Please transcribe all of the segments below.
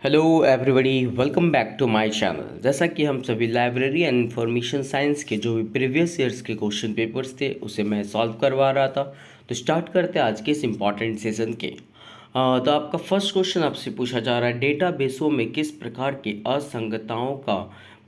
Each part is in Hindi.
Hello everybody, welcome back to my channel. जैसा कि हम सभी लाइब्रेरी एंड इंफॉर्मेशन साइंस के जो भी प्रीवियस ईयर्स के क्वेश्चन पेपर्स थे उसे मैं सॉल्व करवा रहा था। तो स्टार्ट करते हैं आज के इस इम्पॉर्टेंट सेशन के। तो आपका फर्स्ट क्वेश्चन आपसे पूछा जा रहा है, डेटाबेसों में किस प्रकार की असंगतताओं का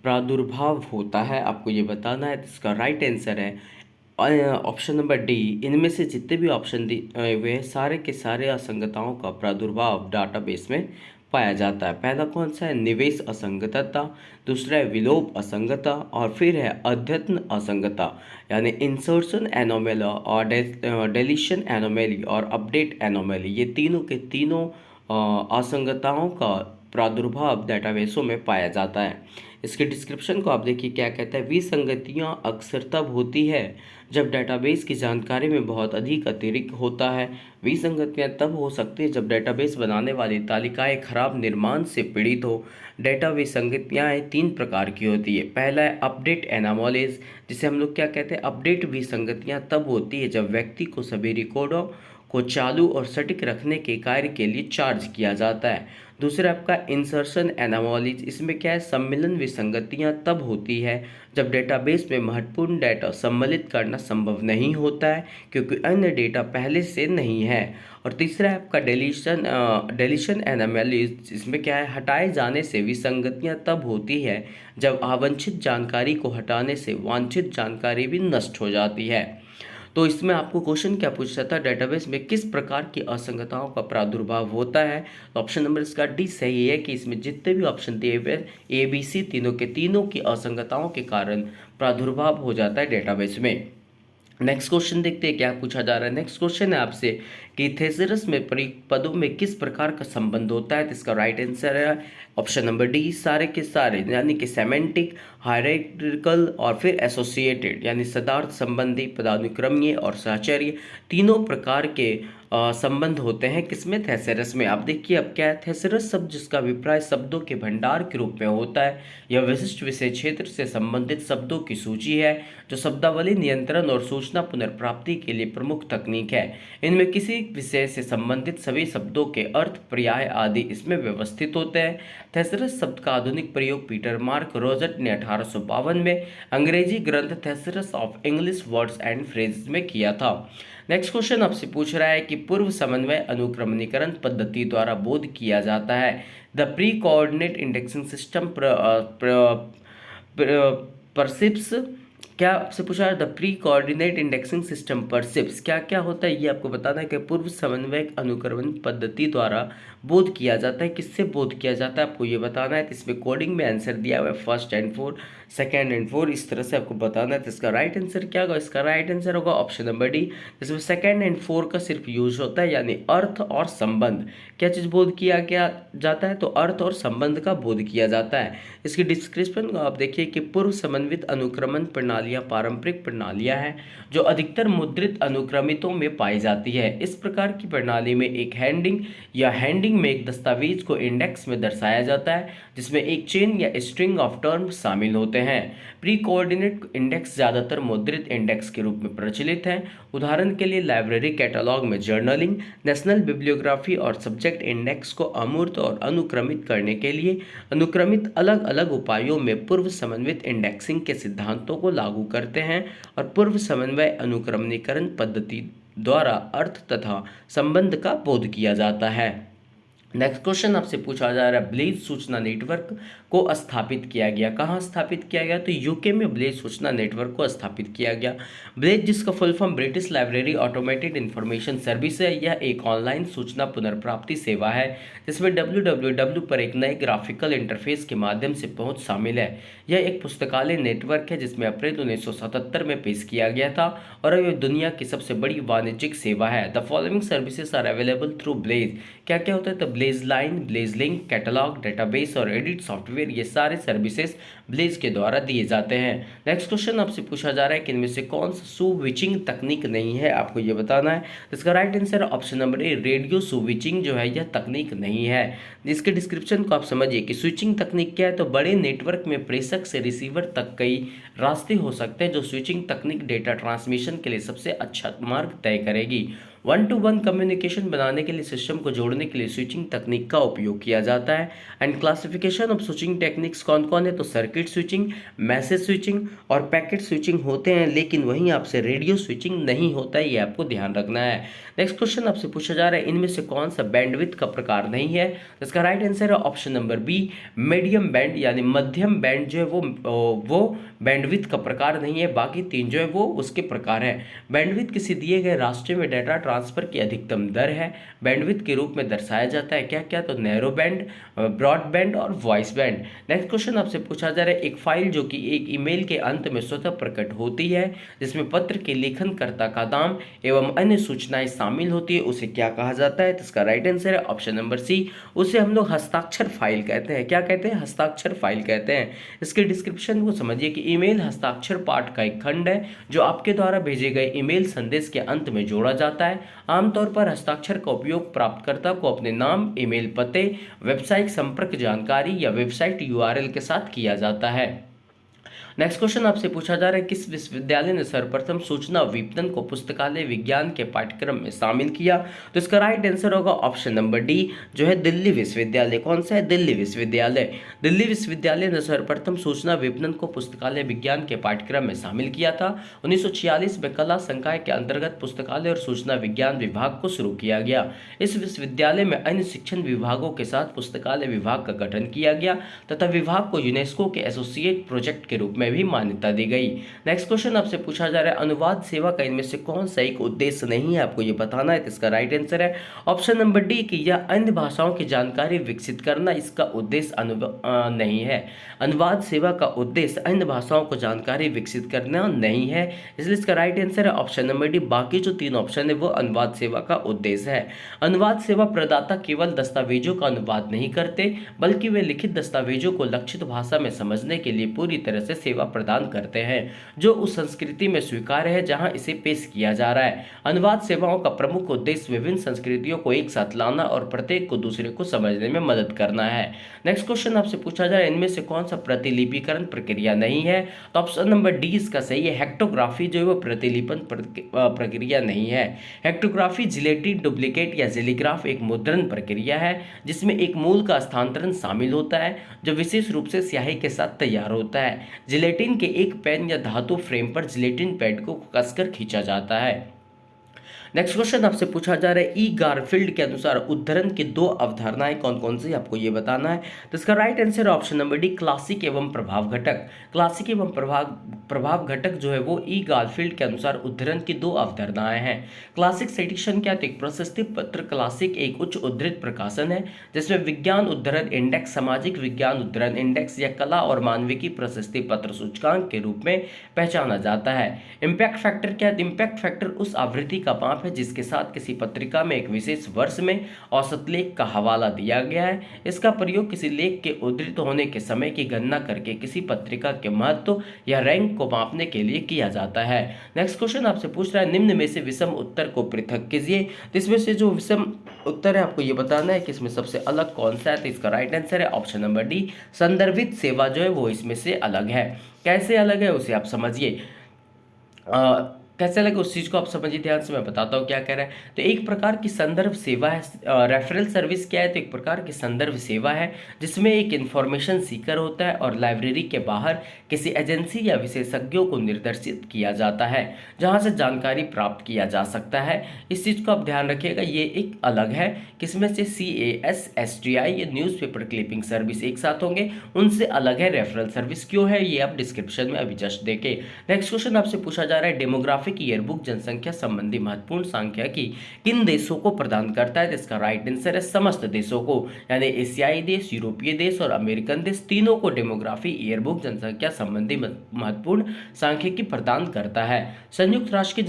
प्रादुर्भाव होता है, आपको ये बताना है। तो इसका राइट आंसर है ऑप्शन नंबर डी। इनमें से जितने भी ऑप्शन दिए हुए हैं सारे के सारे असंगतताओं का प्रादुर्भाव डाटाबेस में पाया जाता है। पहला कौन सा है? निवेश असंगतता। दूसरा है विलोप असंगतता और फिर है अद्यतन असंगतता यानी इंसर्शन एनोमेला और डेलीशन एनोमेली और अपडेट एनोमेली। ये तीनों के तीनों असंगतताओं का प्रादुर्भाव डेटाबेसों में पाया जाता है। इसके डिस्क्रिप्शन को आप देखिए क्या कहता है। विसंगतियाँ अक्सर तब होती है जब डेटाबेस की जानकारी में बहुत अधिक अतिरिक्त होता है। विसंगतियाँ तब हो सकती है जब डेटाबेस बनाने वाली तालिकाएं खराब निर्माण से पीड़ित हो। डेटा विसंगतियाँ तीन प्रकार की होती है। पहला है अपडेट एनामोलीज, जिसे हम लोग क्या कहते हैं, अपडेट विसंगतियाँ तब होती है जब व्यक्ति को सभी रिकॉर्डों को चालू और सटीक रखने के कार्य के लिए चार्ज किया जाता है। दूसरा आपका इंसर्शन एनामोलीज, इसमें क्या है, सम्मिलन विसंगतियां तब होती है जब डेटाबेस में महत्वपूर्ण डेटा सम्मिलित करना संभव नहीं होता है क्योंकि अन्य डेटा पहले से नहीं है। और तीसरा है आपका डेलीशन एनामोलीज, इसमें क्या है, हटाए जाने से विसंगतियां तब होती है जब अवांछित जानकारी को हटाने से वांछित जानकारी भी नष्ट हो जाती है। तो इसमें आपको क्वेश्चन क्या पूछा था, डेटाबेस में किस प्रकार की असंगतताओं का प्रादुर्भाव होता है। तो ऑप्शन नंबर इसका डी सही है कि इसमें जितने भी ऑप्शन दिए हुए ए बी सी तीनों के तीनों की असंगतताओं के कारण प्रादुर्भाव हो जाता है डेटाबेस में। नेक्स्ट क्वेश्चन देखते हैं क्या पूछा जा रहा है। नेक्स्ट क्वेश्चन है आपसे कि थेसरस में प्रयुक्त पदों में किस प्रकार का संबंध होता है। तो इसका राइट आंसर है ऑप्शन नंबर डी, सारे के सारे, यानी कि सेमेंटिक, हायरार्किकल और फिर एसोसिएटेड यानी सदार्थ संबंधी, पदानुक्रमीय और सहचर्य, तीनों प्रकार के संबंध होते हैं किसमें, थेसरस में। आप देखिए अब क्या है, थेसरस शब्द जिसका अभिप्राय शब्दों के भंडार के रूप में होता है। यह विशिष्ट विषय क्षेत्र से संबंधित शब्दों की सूची है जो शब्दावली नियंत्रण और सूचना पुनर्प्राप्ति के लिए प्रमुख तकनीक है। इनमें किसी विषय से संबंधित सभी शब्दों के अर्थ, पर्याय आदि इसमें व्यवस्थित होते हैं। थेसरस शब्द का आधुनिक प्रयोग पीटर मार्क रोजट ने 1852 में अंग्रेजी ग्रंथ thesaurus of English words and phrases में किया था। नेक्स्ट क्वेश्चन आपसे पूछ रहा है कि पूर्व समन्वय अनुक्रमणीकरण पद्धति द्वारा बोध किया जाता है। The pre coordinate indexing system PRECIS, क्या आपसे पूछा है, the pre coordinate indexing system PRECIS क्या क्या होता है ये आपको बताना है कि पूर्व समन्वय अनुक्रमण पद्धति द्वारा बोध किया जाता है। किससे बोध किया जाता है आपको ये बताना है। तो इसमें कोडिंग में आंसर दिया हुआ है first and four, second and four, इस तरह से आपको बताना है। तो इसका राइट आंसर क्या होगा, इसका राइट आंसर होगा ऑप्शन नंबर डी, जिसमें सेकेंड एंड फोर का सिर्फ यूज होता है, यानी अर्थ और संबंध। क्या चीज़ बोध किया क्या जाता है, तो अर्थ और संबंध का बोध किया जाता है। इसकी डिस्क्रिप्शन को आप देखिए कि पूर्व समन्वित अनुक्रमण प्रणालियाँ पारंपरिक प्रणालियाँ हैं जो अधिकतर मुद्रित अनुक्रमितों में पाई जाती है। इस प्रकार की प्रणाली में एक हैंडिंग या हैंडिंग में एक दस्तावेज को इंडेक्स में दर्शाया जाता है जिसमें एक चेन या स्ट्रिंग ऑफ टर्म्स शामिल होते हैं। प्री कोऑर्डिनेट इंडेक्स ज़्यादातर मुद्रित इंडेक्स के रूप में प्रचलित हैं। उदाहरण के लिए लाइब्रेरी कैटलॉग में जर्नलिंग, नेशनल बिब्लियोग्राफी और सब्जेक्ट इंडेक्स को अमूर्त और अनुक्रमित करने के लिए अनुक्रमित अलग अलग उपायों में पूर्व समन्वित इंडेक्सिंग के सिद्धांतों को लागू करते हैं और पूर्व समन्वय अनुक्रमणीकरण पद्धति द्वारा अर्थ तथा संबंध का बोध किया जाता है। नेक्स्ट क्वेश्चन आपसे पूछा जा रहा है, ब्लेज सूचना नेटवर्क को स्थापित किया गया, कहाँ स्थापित किया गया, तो यूके में ब्लेज सूचना नेटवर्क को स्थापित किया गया। ब्लेज जिसका full form British library automated information service है, यह एक ऑनलाइन सूचना पुनर्प्राप्ति सेवा है जिसमें www पर एक नए ग्राफिकल इंटरफेस के माध्यम से पहुंच शामिल है। यह एक पुस्तकालय नेटवर्क है जिसमें अप्रैल 1977 में पेश किया गया था और यह दुनिया की सबसे बड़ी वाणिज्यिक सेवा है। The following services are available through BLAISE, क्या क्या होता है, तो BLAISE line, BLAISE link, catalogue, database और एडिट सॉफ्टवेयर, ये सारे सर्विसेज ब्लेज के द्वारा दिए जाते हैं। नेक्स्ट क्वेश्चन आपसे पूछा जा रहा है कि इनमें से कौन सा स्विचिंग तकनीक नहीं है, आपको ये बताना है। इसका राइट आंसर ऑप्शन नंबर ए, रेडियो स्विचिंग जो है यह तकनीक नहीं है। इसके डिस्क्रिप्शन को आप समझिए कि स्विचिंग तकनीक क्या है, तो बड़े नेटवर्क में प्रेषक से रिसीवर तक कई रास्ते हो सकते हैं जो स्विचिंग तकनीक डेटा ट्रांसमिशन के लिए सबसे अच्छा मार्ग तय करेगी। वन टू वन कम्युनिकेशन बनाने के लिए सिस्टम को जोड़ने के लिए स्विचिंग तकनीक का उपयोग किया जाता है। And classification of switching techniques कौन कौन है, तो सर्किट स्विचिंग, मैसेज स्विचिंग और पैकेट स्विचिंग होते हैं, लेकिन वहीं आपसे रेडियो स्विचिंग नहीं होता है, ये आपको ध्यान रखना है। नेक्स्ट क्वेश्चन आपसे पूछा जा रहा है, इनमें से कौन सा बैंडविड्थ का प्रकार नहीं है, तो इसका राइट आंसर है option number B, medium band, यानी मध्यम बैंड जो है वो बैंडविड्थ का प्रकार नहीं है, बाकी तीन जो है वो उसके प्रकार है। बैंडविड्थ किसी दिए गए रास्ते में डेटा ट्रांसफर की अधिकतम दर है। बैंडविड्थ के रूप में दर्शाया जाता है क्या क्या, तो नैरो बैंड, ब्रॉड बैंड और वॉइस बैंड। नेक्स्ट क्वेश्चन आपसे पूछा जा रहा है, एक फाइल जो कि एक ईमेल के अंत में स्वतः प्रकट होती है, जिसमें पत्र के लेखनकर्ता का नाम एवं अन्य सूचनाएं शामिल होती है, उसे क्या कहा जाता है, तो इसका राइट आंसर है ऑप्शन नंबर सी, उसे हम लोग हस्ताक्षर फाइल कहते हैं। क्या कहते हैं, हस्ताक्षर फाइल कहते हैं। इसके डिस्क्रिप्शन को समझिए कि ईमेल हस्ताक्षर पाठ का एक खंड है जो आपके द्वारा भेजे गए ईमेल संदेश के अंत में जोड़ा जाता है। आमतौर पर हस्ताक्षर का उपयोग प्राप्तकर्ता को अपने नाम, ईमेल पते, वेबसाइट संपर्क जानकारी या वेबसाइट यूआरएल के साथ किया जाता है। नेक्स्ट क्वेश्चन आपसे पूछा जा रहा है, किस विश्वविद्यालय ने सर्वप्रथम सूचना विपणन को पुस्तकालय विज्ञान के पाठ्यक्रम में शामिल किया, तो इसका राइट आंसर होगा ऑप्शन नंबर डी, जो है दिल्ली विश्वविद्यालय। कौन सा है, दिल्ली विश्वविद्यालय। दिल्ली विश्वविद्यालय ने सर्वप्रथम सूचना विपणन को पुस्तकालय विज्ञान के पाठ्यक्रम में शामिल किया था। 1946 में कला संकाय के अंतर्गत पुस्तकालय और सूचना विज्ञान विभाग को शुरू किया गया। इस विश्वविद्यालय में अन्य शिक्षण विभागों के साथ पुस्तकालय विभाग का गठन किया गया तथा विभाग को यूनेस्को के एसोसिएट प्रोजेक्ट के रूप में भी मान्यता दी गई। नेक्स्ट क्वेश्चन आपसे पूछा जा रहा है, अनुवाद सेवा का इनमें से कौन सा एक उद्देश्य नहीं है, आपको ये बताना है, तो इसका राइट आंसर है ऑप्शन नंबर डी कि यह अन्य भाषाओं की जानकारी विकसित करना इसका उद्देश्य नहीं है। अनुवाद सेवा का उद्देश्य अन्य भाषाओं को जानकारी विकसित करना नहीं है, इसलिए इसका राइट आंसर है ऑप्शन नंबर डी। बाकी जो तीन ऑप्शन है वो अनुवाद सेवा का उद्देश्य है। अनुवाद सेवा प्रदाता केवल दस्तावेजों का अनुवाद नहीं करते, बल्कि वे लिखित दस्तावेजों को लक्षित भाषा में समझने के लिए पूरी तरह से सेवा प्रदान करते हैं जो उस संस्कृति में स्वीकार्य है जहां इसे पेश किया जा रहा है। अनुवाद सेवाओं का प्रमुख उद्देश्य विभिन्न संस्कृतियों को एक साथ लाना और प्रत्येक को दूसरे को समझने में मदद करना है। नेक्स्ट क्वेश्चन आपसे पूछा जा रहा है, इनमें से कौन सा प्रतिलिपिकरण प्रक्रिया नहीं है, तो ऑप्शन नंबर डी इसका सही है। हेक्टोग्राफी जो है वो प्रतिलिपन प्रक्रिया नहीं है। हेक्टोग्राफी जिलेटिन डुप्लीकेट या जेलीग्राफ एक मुद्रण प्रक्रिया है जिसमें एक मूल का स्थानांतरण शामिल होता है जो विशेष रूप से स्याही के साथ तैयार होता है। जिलेटिन के एक पेन या धातु फ्रेम पर जिलेटिन पैड को कसकर खींचा जाता है। नेक्स्ट क्वेश्चन आपसे पूछा जा रहा है, ई गारफील्ड के अनुसार उद्धरण की दो अवधारणाएं कौन कौन सी, आपको ये बताना है, तो इसका right answer option number D, classic एवं प्रभाव घटक। क्लासिक एवं प्रभाव घटक जो है वो ई गारफील्ड के अनुसार उद्धरण की दो अवधारणाएं हैं। क्लासिक साइटेशन क्या, तो एक प्रशस्ति पत्र क्लासिक एक उच्च उद्धृत प्रकाशन है जिसमें विज्ञान उद्धरण इंडेक्स, सामाजिक विज्ञान उद्धरण इंडेक्स या कला और मानविकी प्रशस्ति पत्र सूचकांक के रूप में पहचाना जाता है। इम्पैक्ट फैक्टर क्या है, इम्पैक्ट फैक्टर उस आवृत्ति का माप है जिसके साथ किसी पत्रिका में एक विशेष वर्ष में औसत लेख का हवाला दिया गया है। इसका प्रयोग किसी लेख के उद्धृत होने के समय की गणना करके किसी पत्रिका के महत्व या रैंक को मापने के लिए किया जाता है। नेक्स्ट क्वेश्चन आपसे पूछ रहा है, निम्न में से विषम उत्तर को पृथक कीजिए, तो इसमें से जो विषम उत्तर है आपको ये बताना है कि इसमें सबसे अलग कौन सा है, तो इसका राइट आंसर है ऑप्शन नंबर डी, संदर्भित सेवा जो है वो इसमें से अलग है। कैसे अलग है उसे आप समझिए, कैसे लगे उस चीज़ को आप समझिए ध्यान से, मैं बताता हूँ क्या कह रहा है। तो एक प्रकार की संदर्भ सेवा है, रेफरल सर्विस क्या है, तो एक प्रकार की संदर्भ सेवा है जिसमें एक इन्फॉर्मेशन सीकर होता है और लाइब्रेरी के बाहर किसी एजेंसी या विशेषज्ञों को निर्देशित किया जाता है जहाँ से जानकारी प्राप्त किया जा सकता है। इस चीज़ को आप ध्यान रखिएगा, ये एक अलग है, किसमें से CASSTI ये न्यूज़पेपर क्लिपिंग सर्विस एक साथ होंगे, उनसे अलग है रेफरल सर्विस। क्यों है ये आप डिस्क्रिप्शन में अभी जस्ट देखें। नेक्स्ट क्वेश्चन आपसे पूछा जा रहा है, डेमोग्राफिक ईयरबुक जनसंख्या संबंधी महत्वपूर्ण सांख्यिकी किन देशों को प्रदान करता है, तो इसका राइट आंसर है समस्त देशों को, यानी एशियाई देश, यूरोपीय देश और अमेरिकन देश तीनों को डेमोग्राफी ईयरबुक जनसंख्या संबंधी महत्वपूर्ण सांख्यिकी प्रदान करता है। संयुक्त राष्ट्र की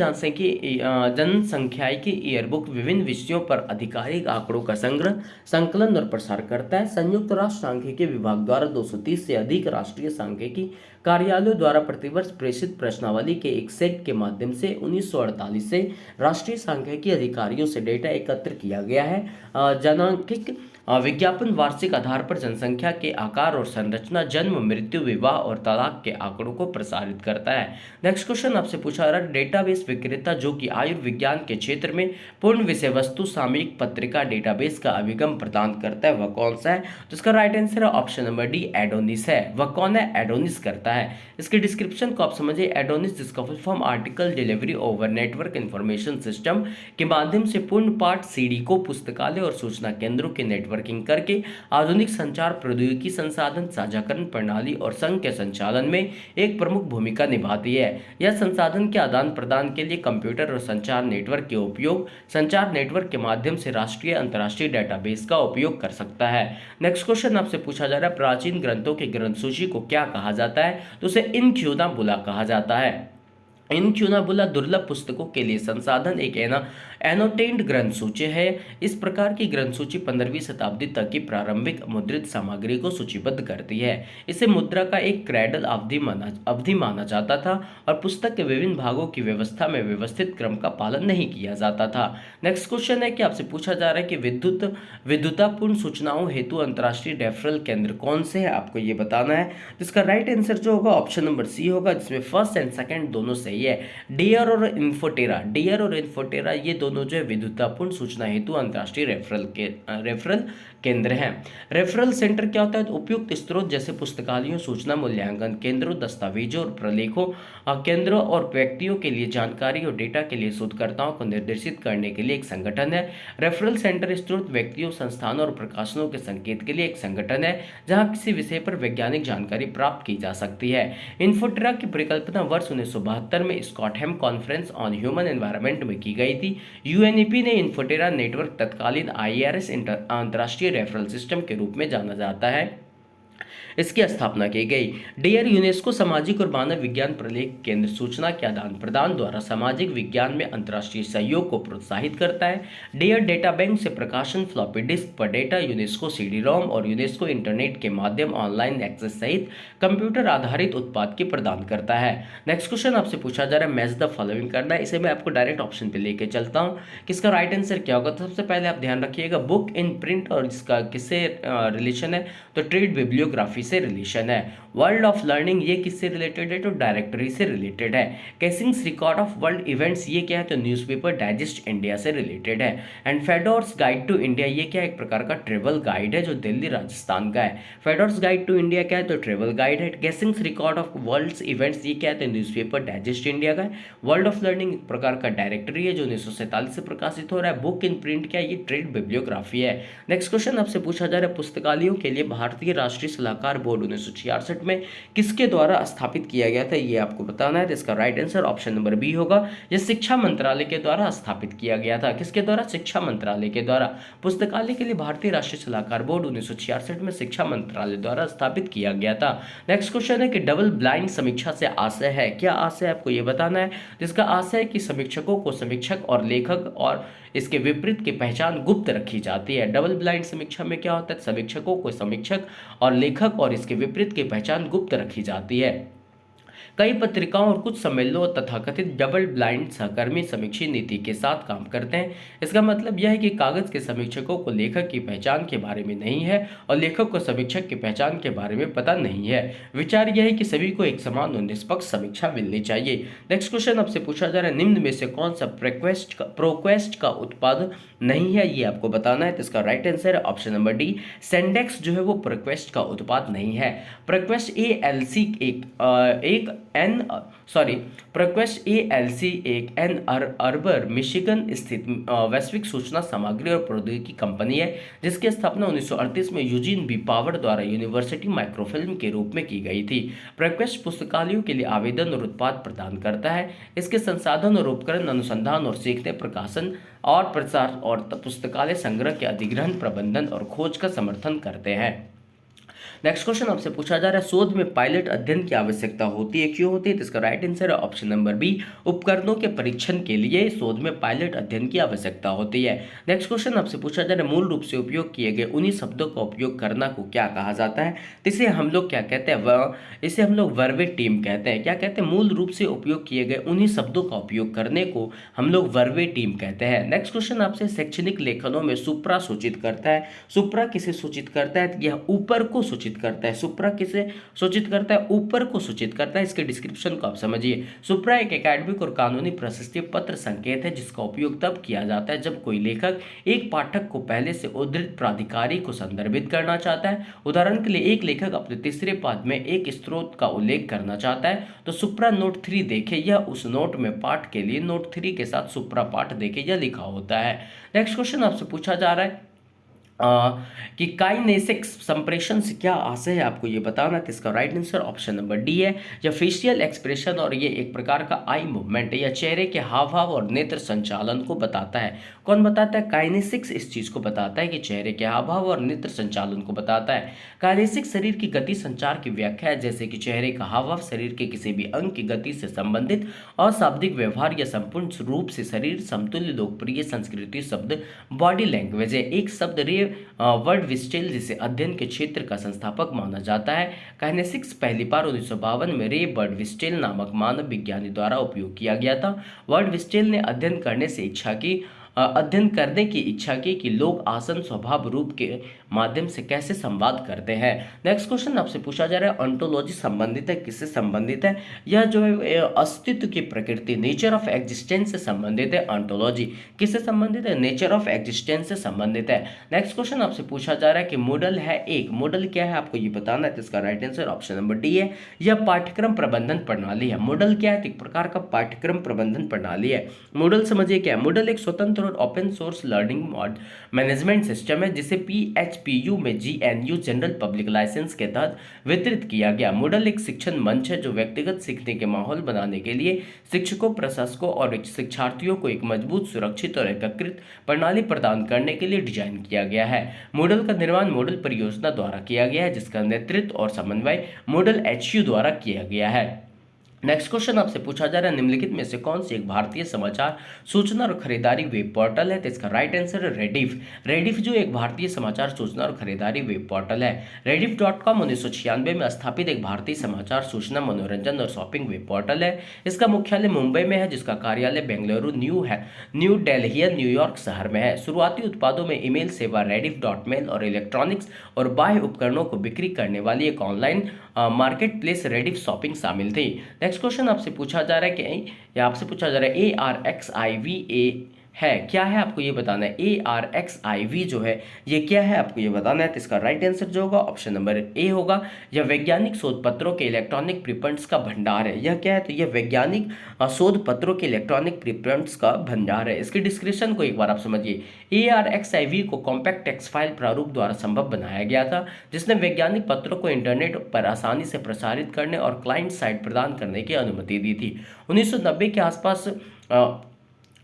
जनसंख्यायिकी ईयरबुक विभिन्न विषयों पर आधिकारिक आंकड़ों का संग्रह, संकलन और प्रसार करता है। संयुक्त राष्ट्र सांख्यिकी विभाग द्वारा 230 से अधिक राष्ट्रीय सांख्यिकी कार्यालयों द्वारा प्रतिवर्ष प्रेषित प्रश्नावली के एक सेट के माध्यम से 1948 से राष्ट्रीय सांख्यिकी अधिकारियों से डेटा एकत्र किया गया है। जनांकिक विज्ञापन वार्षिक आधार पर जनसंख्या के आकार और संरचना, जन्म, मृत्यु, विवाह और तलाक के आंकड़ों को प्रसारित करता है। नेक्स्ट क्वेश्चन आपसे पूछा जा रहा है, डेटाबेस विक्रेता जो कि आयुर्विज्ञान के क्षेत्र में पूर्ण विषय वस्तु सामयिक पत्रिका डेटाबेस का अभिगम प्रदान करता है, वह कौन सा है? तो इसका राइट आंसर है ऑप्शन नंबर डी, एडोनिस है। वह कौन है? एडोनिस करता है। इसके डिस्क्रिप्शन को आप समझिए, एडोनिस जिसका full form article delivery over network information system के माध्यम से पूर्ण पाठ सीडी को पुस्तकालय और सूचना केंद्रों के नेटवर्किंग करके आधुनिक संचार प्रौद्योगिकी संसाधन साझाकरण प्रणाली और संघ के संचालन में एक प्रमुख भूमिका निभाती है। यह संसाधन के आदान प्रदान के लिए कंप्यूटर और संचार नेटवर्क के उपयोग, संचार नेटवर्क के माध्यम से राष्ट्रीय अंतर्राष्ट्रीय डेटाबेस का उपयोग कर सकता है। नेक्स्ट क्वेश्चन आपसे पूछा जा रहा है, प्राचीन ग्रंथों की ग्रंथ सूची को क्या कहा जाता है? तो उसे इनक्यूनाबुला कहा जाता है। इनक्यूनाबुला दुर्लभ पुस्तकों के लिए संसाधन एक एनोटेंट ग्रंथ सूची है। इस प्रकार की ग्रंथ सूची 15वीं शताब्दी तक की प्रारंभिक मुद्रित सामग्री को सूचीबद्ध करती है। इसे मुद्रा का एक क्रैडल अवधि माना जाता था और पुस्तक के विभिन्न भागों की व्यवस्था में व्यवस्थित क्रम का पालन नहीं किया जाता था। नेक्स्ट क्वेश्चन है कि आपसे पूछा जा रहा है कि विद्युतापूर्ण सूचनाओं हेतु अंतर्राष्ट्रीय रेफरल केंद्र कौन से है? आपको ये बताना है। जिसका राइट आंसर जो होगा ऑप्शन नंबर सी होगा, जिसमें फर्स्ट एंड सेकंड दोनों सही है। डियर और इन्फोटेरा ये दोनों जो है विद्युतापूर्ण सूचना हेतु अंतर्राष्ट्रीय रेफरल केंद्र हैं। रेफरल सेंटर क्या होता है? तो उपयुक्त स्रोत जैसे पुस्तकालयों, सूचना मूल्यांकन केंद्रों, दस्तावेजों और प्रलेखों केंद्रों और व्यक्तियों के लिए जानकारी और डेटा के लिए शोधकर्ताओं को निर्देशित करने के लिए एक संगठन है। रेफरल सेंटर स्रोत व्यक्तियों, संस्थानों और प्रकाशनों के संकेत के लिए एक संगठन है जहां किसी विषय पर वैज्ञानिक जानकारी प्राप्त की जा सकती है। इन्फोटेरा की परिकल्पना वर्ष 1972 में स्कॉटहैम कॉन्फ्रेंस ऑन ह्यूमन एनवायरनमेंट में की गई थी। यूएनईपी ने इन्फोटेरा नेटवर्क तत्कालीन आईआरएस अंतर्राष्ट्रीय रेफरल सिस्टम के रूप में जाना जाता है, इसकी स्थापना की गई। डियर यूनेस्को सामाजिक और मानव विज्ञान प्रलेख केंद्र सूचना के आदान प्रदान द्वारा सामाजिक विज्ञान में अंतर्राष्ट्रीय सहयोग को प्रोत्साहित करता है। डियर डेटा बैंक से प्रकाशन, फ्लॉपी डिस्क पर डेटा, यूनेस्को सीडी रोम और यूनेस्को इंटरनेट के माध्यम ऑनलाइन एक्सेस सहित कंप्यूटर आधारित उत्पाद की प्रदान करता है। नेक्स्ट क्वेश्चन आपसे पूछा जा रहा है, मैच द फॉलोइंग करना है। इसे मैं आपको डायरेक्ट ऑप्शन पे लेके चलता हूँ कि इसका राइट आंसर क्या होगा। तो सबसे पहले आप ध्यान रखिएगा, बुक इन प्रिंट और इसका किससे रिलेशन है? तो ट्रेड बिब्लियोग्राफी से रिलेशन है। वर्ल्ड ऑफ लर्निंग ये किससे रिलेटेड है? तो डायरेक्टरी से रिलेटेड है। Keesing's record of world events ये क्या है? तो न्यूज़पेपर डाइजेस्ट इंडिया से रिलेटेड है। एंड फेडोर्स गाइड टू इंडिया ये क्या है? एक प्रकार का ट्रेवल गाइड है जो दिल्ली राजस्थान का है। फेडोर्स गाइड टू इंडिया क्या है? तो ट्रेवल गाइड है। Keesing's record of world's events ये क्या है? तो न्यूज़पेपर डाइजेस्ट इंडिया का है। वर्ल्ड ऑफ लर्निंग एक प्रकार का डायरेक्टरी है जो 1947 से प्रकाशित हो रहा है। बुक इन प्रिंट क्या है? ये ट्रेड बिब्लियोग्राफी है। नेक्स्ट क्वेश्चन आपसे पूछा जा रहा है, पुस्तकालयों के लिए भारतीय राष्ट्रीय सलाहकार बोर्ड 1966 में किसके द्वारा स्थापित किया गया था? ये आपको बताना है। तो इसका right answer option number B होगा, यह शिक्षा मंत्रालय के द्वारा स्थापित किया गया था। किसके द्वारा? शिक्षा मंत्रालय के द्वारा। पुस्तकालय के लिए भारतीय राष्ट्रीय सलाहकार बोर्ड 1966 में शिक्षा मंत्रालय द्वारा स्थापित किया गया था। नेक्स्ट क्वेश्चन है कि डबल ब्लाइंड समीक्षा से आशय है क्या? आशय आपको ये बताना है। जिसका आशय है कि समीक्षकों को समीक्षक और लेखक और इसके विपरीत की पहचान गुप्त रखी जाती है। डबल ब्लाइंड समीक्षा में क्या होता है? समीक्षकों को समीक्षक और लेखक और इसके विपरीत की पहचान गुप्त रखी जाती है। कई पत्रिकाओं और कुछ सम्मेलनों तथाकथित डबल ब्लाइंड सहकर्मी समीक्षी नीति के साथ काम करते हैं। इसका मतलब यह है कि कागज के समीक्षकों को लेखक की पहचान के बारे में नहीं है और लेखक को समीक्षक की पहचान के बारे में पता नहीं है। विचार यह है कि सभी को एक समान और निष्पक्ष समीक्षा मिलनी चाहिए। नेक्स्ट क्वेश्चन आपसे पूछा जा रहा है, निम्न में से कौन सा प्रोक्वेस्ट का उत्पाद नहीं है? ये आपको बताना है। तो इसका राइट आंसर है ऑप्शन नंबर डी, सेंडेक्स जो है वो प्रोक्वेस्ट का उत्पाद नहीं है। प्रोक्वेस्ट एएलसी एक एन अर्बर मिशिगन स्थित वैश्विक सूचना सामग्री और प्रौद्योगिकी कंपनी है जिसकी स्थापना 1938 में यूजीन बी पावर द्वारा यूनिवर्सिटी माइक्रोफिल्म के रूप में की गई थी। प्रोक्वेस्ट पुस्तकालयों के लिए आवेदन और उत्पाद प्रदान करता है। इसके संसाधन और उपकरण अनुसंधान और सीखने, प्रकाशन और प्रसार और पुस्तकालय संग्रह के अधिग्रहण, प्रबंधन और खोज का समर्थन करते हैं। नेक्स्ट क्वेश्चन आपसे पूछा जा रहा है, शोध में पायलट अध्ययन की आवश्यकता होती है, क्यों होती है? तो इसका राइट आंसर है ऑप्शन नंबर बी, उपकरणों के परीक्षण के लिए शोध में पायलट अध्ययन की आवश्यकता होती है। नेक्स्ट क्वेश्चन आपसे पूछा जा रहा है, मूल रूप से उपयोग किए गए उन्हीं शब्दों का उपयोग करना को क्या कहा जाता है? तो इसे हम लोग क्या कहते हैं? इसे हम लोग वर्बेटिम कहते हैं। क्या कहते हैं? मूल रूप से उपयोग किए गए उन्हीं शब्दों का उपयोग करने को हम लोग वर्बेटिम कहते हैं। नेक्स्ट क्वेश्चन आपसे, शैक्षणिक लेखनों में सुप्रा सूचित करता है। सुप्रा किसे सूचित करता है? यह ऊपर को सूचित करता है। सुप्रा किसे सूचित करता है? ऊपर को सूचित करता है। इसके डिस्क्रिप्शन को आप समझिए। सुप्रा एक एकेडमिक और कानूनी प्रशस्ति पत्र संकेत है जिसका उपयोग तब किया जाता है जब कोई लेखक एक पाठक को पहले से उद्धृत प्राधिकारी को संदर्भित करना चाहता है। उदाहरण के लिए एक लेखक अपने तीसरे पाद में एक स्रोत का उल्लेख करना चाहता है तो सुप्रा नोट 3 देखे, या उस नोट में पाठ के लिए नोट 3 के साथ सुप्रा पाठ देखे, यह लिखा होता है। नेक्स्ट क्वेश्चन आपसे पूछा जा रहा है कि काइनेसिक्स संप्रेषण से क्या आशय है, आपको ये बताना। तो इसका right answer option number D है। यह फेशियल एक्सप्रेशन और ये एक प्रकार का आई मूवमेंट है, या चेहरे के हाव भाव और नेत्र संचालन को बताता है। कौन बताता है? काइनेसिक्स इस चीज को बताता है कि चेहरे के हाव भाव और नेत्र संचालन को बताता है। काइनेसिक्स शरीर की गति संचार की व्याख्या है, जैसे कि चेहरे का हाव भाव शरीर के किसी भी अंग की गति से संबंधित अशाब्दिक व्यवहार या संपूर्ण रूप से शरीर समतुल्य लोकप्रिय संस्कृति शब्द बॉडी लैंग्वेज है। एक शब्द रे वर्डविस्टेल जिसे अध्ययन के क्षेत्र का संस्थापक माना जाता है। काइनेसिक्स पहली बार 1952 में रे वर्डविस्टेल नामक मानव विज्ञानी द्वारा उपयोग किया गया था। वर्डविस्टेल ने अध्ययन करने की इच्छा की कि लोग आसन स्वभाव रूप के माध्यम से कैसे संवाद करते हैं। नेक्स्ट क्वेश्चन आपसे पूछा जा रहा है, ऑन्टोलॉजी संबंधित है, किससे संबंधित है? यह जो है अस्तित्व की प्रकृति, नेचर ऑफ एग्जिस्टेंस से संबंधित है। ऑन्टोलॉजी किससे संबंधित है? नेचर ऑफ एग्जिस्टेंस से संबंधित है। नेक्स्ट क्वेश्चन आपसे पूछा जा रहा है कि मॉडल है एक, मॉडल क्या है, आपको ये बताना है। तो इसका right answer option number D है। यह पाठ्यक्रम प्रबंधन प्रणाली है। मॉडल क्या है? एक प्रकार का पाठ्यक्रम प्रबंधन प्रणाली है। मॉडल समझिए क्या है। मॉडल एक स्वतंत्र और open source learning management system है जिसे PHPU में GNU जनरल पब्लिक लाइसेंस के तहत वितरित किया गया। मॉडल एक शिक्षण मंच है जो व्यक्तिगत सीखने के माहौल बनाने के लिए शिक्षकों, प्रशासकों और शिक्षार्थियों को एक मजबूत, सुरक्षित और एकीकृत प्रणाली प्रदान करने के लिए डिजाइन किया गया है। मॉडल का निर्माण मॉडल परियोजना द्वारा किया गया है जिसका नेतृत्व और समन्वय मॉडल HU द्वारा किया गया है। नेक्स्ट क्वेश्चन आपसे पूछा जा रहा है, निम्नलिखित में से कौन सी एक भारतीय समाचार सूचना और खरीदारी वेब पोर्टल है? तो इसका राइट आंसर है रेडिफ। रेडिफ जो एक भारतीय समाचार सूचना और खरीदारी वेब पोर्टल है। रेडिफ.com 1996 में स्थापित एक भारतीय समाचार सूचना, मनोरंजन और शॉपिंग वेब पोर्टल है। इसका मुख्यालय मुंबई में है जिसका कार्यालय बेंगलुरु, न्यू दिल्ली या न्यूयॉर्क शहर में है। शुरुआती उत्पादों में ईमेल सेवा रेडिफ.मेल और इलेक्ट्रॉनिक्स और बाह्य उपकरणों को बिक्री करने वाली एक online market place Rediff shopping शामिल थी। नेक्स्ट क्वेश्चन आपसे पूछा जा रहा है कि या आपसे पूछा जा रहा है ARXIV है क्या है, आपको ये बताना है। ARXIV जो है ये क्या है, आपको ये बताना है। तो इसका राइट आंसर जो होगा ऑप्शन नंबर ए होगा। यह वैज्ञानिक शोध पत्रों के इलेक्ट्रॉनिक प्रिप्रिंट्स का भंडार है। यह क्या है? तो यह वैज्ञानिक शोध पत्रों के इलेक्ट्रॉनिक प्रिप्रिंट्स का भंडार है। इसके डिस्क्रिप्शन को एक बार आप समझिए। ARXIV को कॉम्पैक्ट टेक्स्ट फाइल प्रारूप द्वारा संभव बनाया गया था जिसने वैज्ञानिक पत्रों को इंटरनेट पर आसानी से प्रसारित करने और क्लाइंट साइट प्रदान करने की अनुमति दी थी। 1990 के आसपास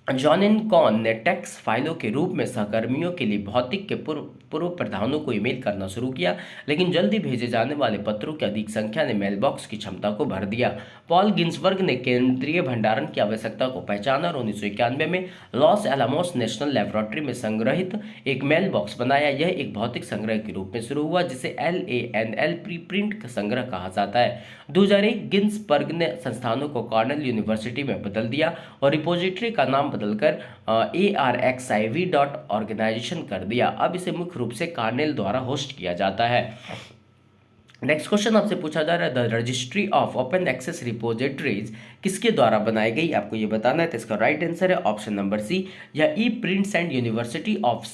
जॉन एन कॉन ने टेक्स्ट फाइलों के रूप में सहकर्मियों के लिए भौतिक के पूर्व प्रधानों को ईमेल करना शुरू किया, लेकिन जल्दी भेजे जाने वाले पत्रों की अधिक संख्या ने मेलबॉक्स की क्षमता को भर दिया। पॉल गिन्सबर्ग ने केंद्रीय भंडारण की आवश्यकता को पहचाना और 1991 में लॉस एलामोस नेशनल लेबोरेटरी में संग्रहित एक मेल बॉक्स बनाया। यह एक भौतिक संग्रह के रूप में शुरू हुआ जिसे LANL प्रीप्रिंट संग्रह कहा जाता है। 2001 गिन्सबर्ग ने संस्थानों को कॉर्नेल यूनिवर्सिटी में बदल दिया और रिपोजिटरी का नाम बदलकर ARXIV.organization कर दिया। अब इसे मुख्य रूप से कॉर्नेल द्वारा होस्ट किया जाता है। नेक्स्ट क्वेश्चन आपसे पूछा जा रहा है, the registry of open access repositories किसके द्वारा बनाई गई, आपको ये बताना है। तो इसका राइट आंसर है ऑप्शन नंबर सी, या E prints and university of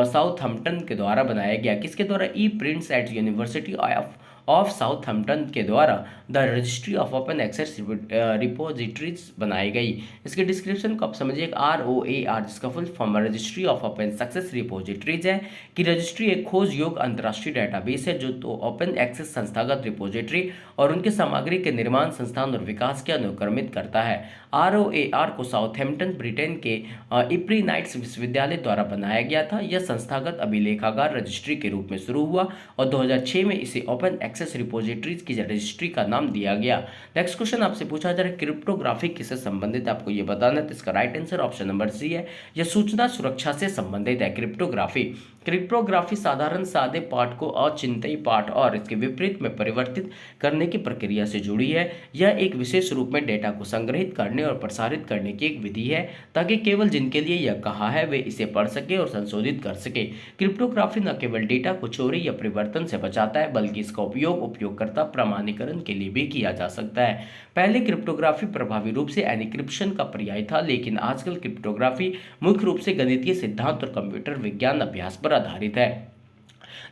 Southampton के द्वारा बनाया गया। किसके द्वारा? E prints at university of of Southampton के द्वारा the registry of open access repositories बनाई गई। इसके डिस्क्रिप्शन को आप समझिए, ROAR जिसका full form registry of open success repositories है कि रजिस्ट्री एक खोज योग्य अंतर्राष्ट्रीय डेटाबेस है जो तो ओपन एक्सेस संस्थागत रिपोजिटरी और उनके सामग्री के निर्माण, संस्थान और विकास के अनुक्रमित करता है। ROAR को साउथहैम्पटन ब्रिटेन के इप्री नाइट्स विश्वविद्यालय द्वारा बनाया गया था। यह संस्थागत अभिलेखागार रजिस्ट्री के रूप में शुरू हुआ और 2006 में इसे ओपन एक्सेस रिपोजिटरीज की रजिस्ट्री का नाम दिया गया। नेक्स्ट क्वेश्चन आपसे पूछा जा रहा है क्रिप्टोग्राफी किससे संबंधित है, आपको ये बताना है। तो इसका right answer option number C है, यह सूचना सुरक्षा से संबंधित है। क्रिप्टोग्राफी साधारण सादे पाठ को अचिंत्य पाठ और इसके विपरीत में परिवर्तित करने की प्रक्रिया से जुड़ी है। यह एक विशेष रूप में डेटा को संग्रहित करने और प्रसारित करने की एक विधि है ताकि केवल जिनके लिए यह कहा है वे इसे पढ़ सके और संशोधित कर सके। क्रिप्टोग्राफी न केवल डेटा को चोरी या परिवर्तन से बचाता है बल्कि इसका उपयोग उपयोगकर्ता प्रमाणीकरण के लिए भी किया जा सकता है। पहले क्रिप्टोग्राफी प्रभावी रूप से एन्क्रिप्शन का पर्याय था, लेकिन आजकल क्रिप्टोग्राफी मुख्य रूप से गणितीय सिद्धांत और कंप्यूटर विज्ञान अभ्यास पर आधारित है।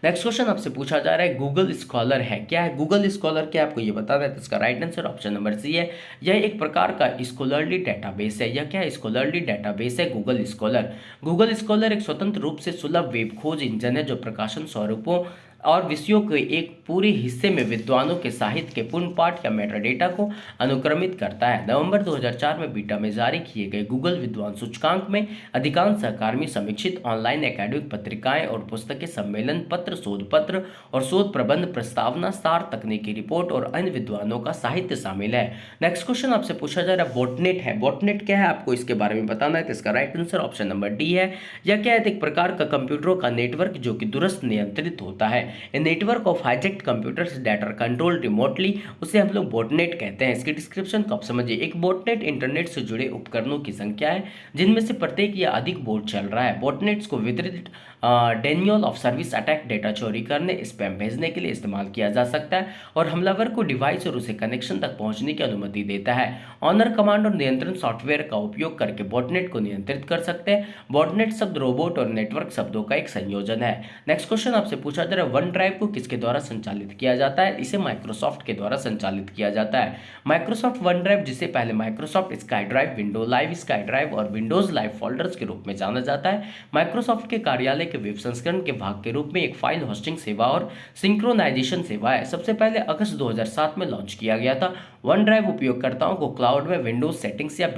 नेक्स्ट क्वेश्चन आपसे पूछा जा रहा है गूगल स्कॉलर है क्या है, गूगल स्कॉलर क्या है, आपको ये बताना है। तो इसका right answer option number C है, यह एक प्रकार का स्कॉलरली डेटाबेस है। यह क्या है, स्कॉलरली डेटाबेस है गूगल स्कॉलर। गूगल स्कॉलर एक स्वतंत्र रूप से सुलभ वेब खोज इंजन है जो प्रकाशन स्वरूपों और विषयों के एक पूरे हिस्से में विद्वानों के साहित्य के पूर्ण पाठ या मेटाडेटा को अनुक्रमित करता है। नवंबर 2004 में बीटा में जारी किए गए गूगल विद्वान सूचकांक में अधिकांश सहकर्मी समीक्षित ऑनलाइन एकेडमिक पत्रिकाएं और पुस्तकें, सम्मेलन पत्र, शोध पत्र और शोध प्रबंध, प्रस्तावना, सार, तकनीकी रिपोर्ट और अन्य विद्वानों का साहित्य शामिल है। नेक्स्ट क्वेश्चन आपसे पूछा जा रहा है बॉटनेट है। बॉटनेट क्या है, आपको इसके बारे में बताना है। तो इसका right answer option number D है। यह क्या है, एक प्रकार का कंप्यूटरों का नेटवर्क जो कि दूरस्थ नियंत्रित होता है। A network of hijacked computers data control remotely, उसे हम लोग बॉटनेट कहते हैं। इसके डिस्क्रिप्शन को आप समझिए, एक बॉटनेट इंटरनेट से जुड़े उपकरणों की संख्या है जिनमें से प्रत्येक या अधिक बोट चल रहा है। बॉटनेट्स को वितरित Daniel of service attack, data चोरी करने, स्पैम भेजने के लिए इस्तेमाल किया जा सकता है और हमलावर को डिवाइस और उसे कनेक्शन तक पहुंचने की अनुमति देता है। ऑनर कमांड और नियंत्रण सॉफ्टवेयर का उपयोग करके बॉटनेट को नियंत्रित कर सकते हैं। बॉटनेट शब्द रोबोट और नेटवर्क शब्दों का एक संयोजन है। नेक्स्ट क्वेश्चन आपसे पूछा जा रहा है वन ड्राइव को किसके द्वारा संचालित किया जाता है। इसे माइक्रोसॉफ्ट के द्वारा संचालित किया जाता है। माइक्रोसॉफ्ट वन ड्राइव, जिसे पहले Microsoft sky drive, window live sky drive और विंडोज लाइव फोल्डर्स के रूप में जाना जाता है, माइक्रोसॉफ्ट के कार्यालय के वेब संस्करण के भाग के रूप में एक फाइल होस्टिंग सेवा और सिंक्रोनाइजेशन सेवा है। सबसे पहले अगस्त 2007 में लॉन्च किया गया था। वन ड्राइव उपयोगकर्ताओं को क्लाउड में विंडोज सेटिंग्स या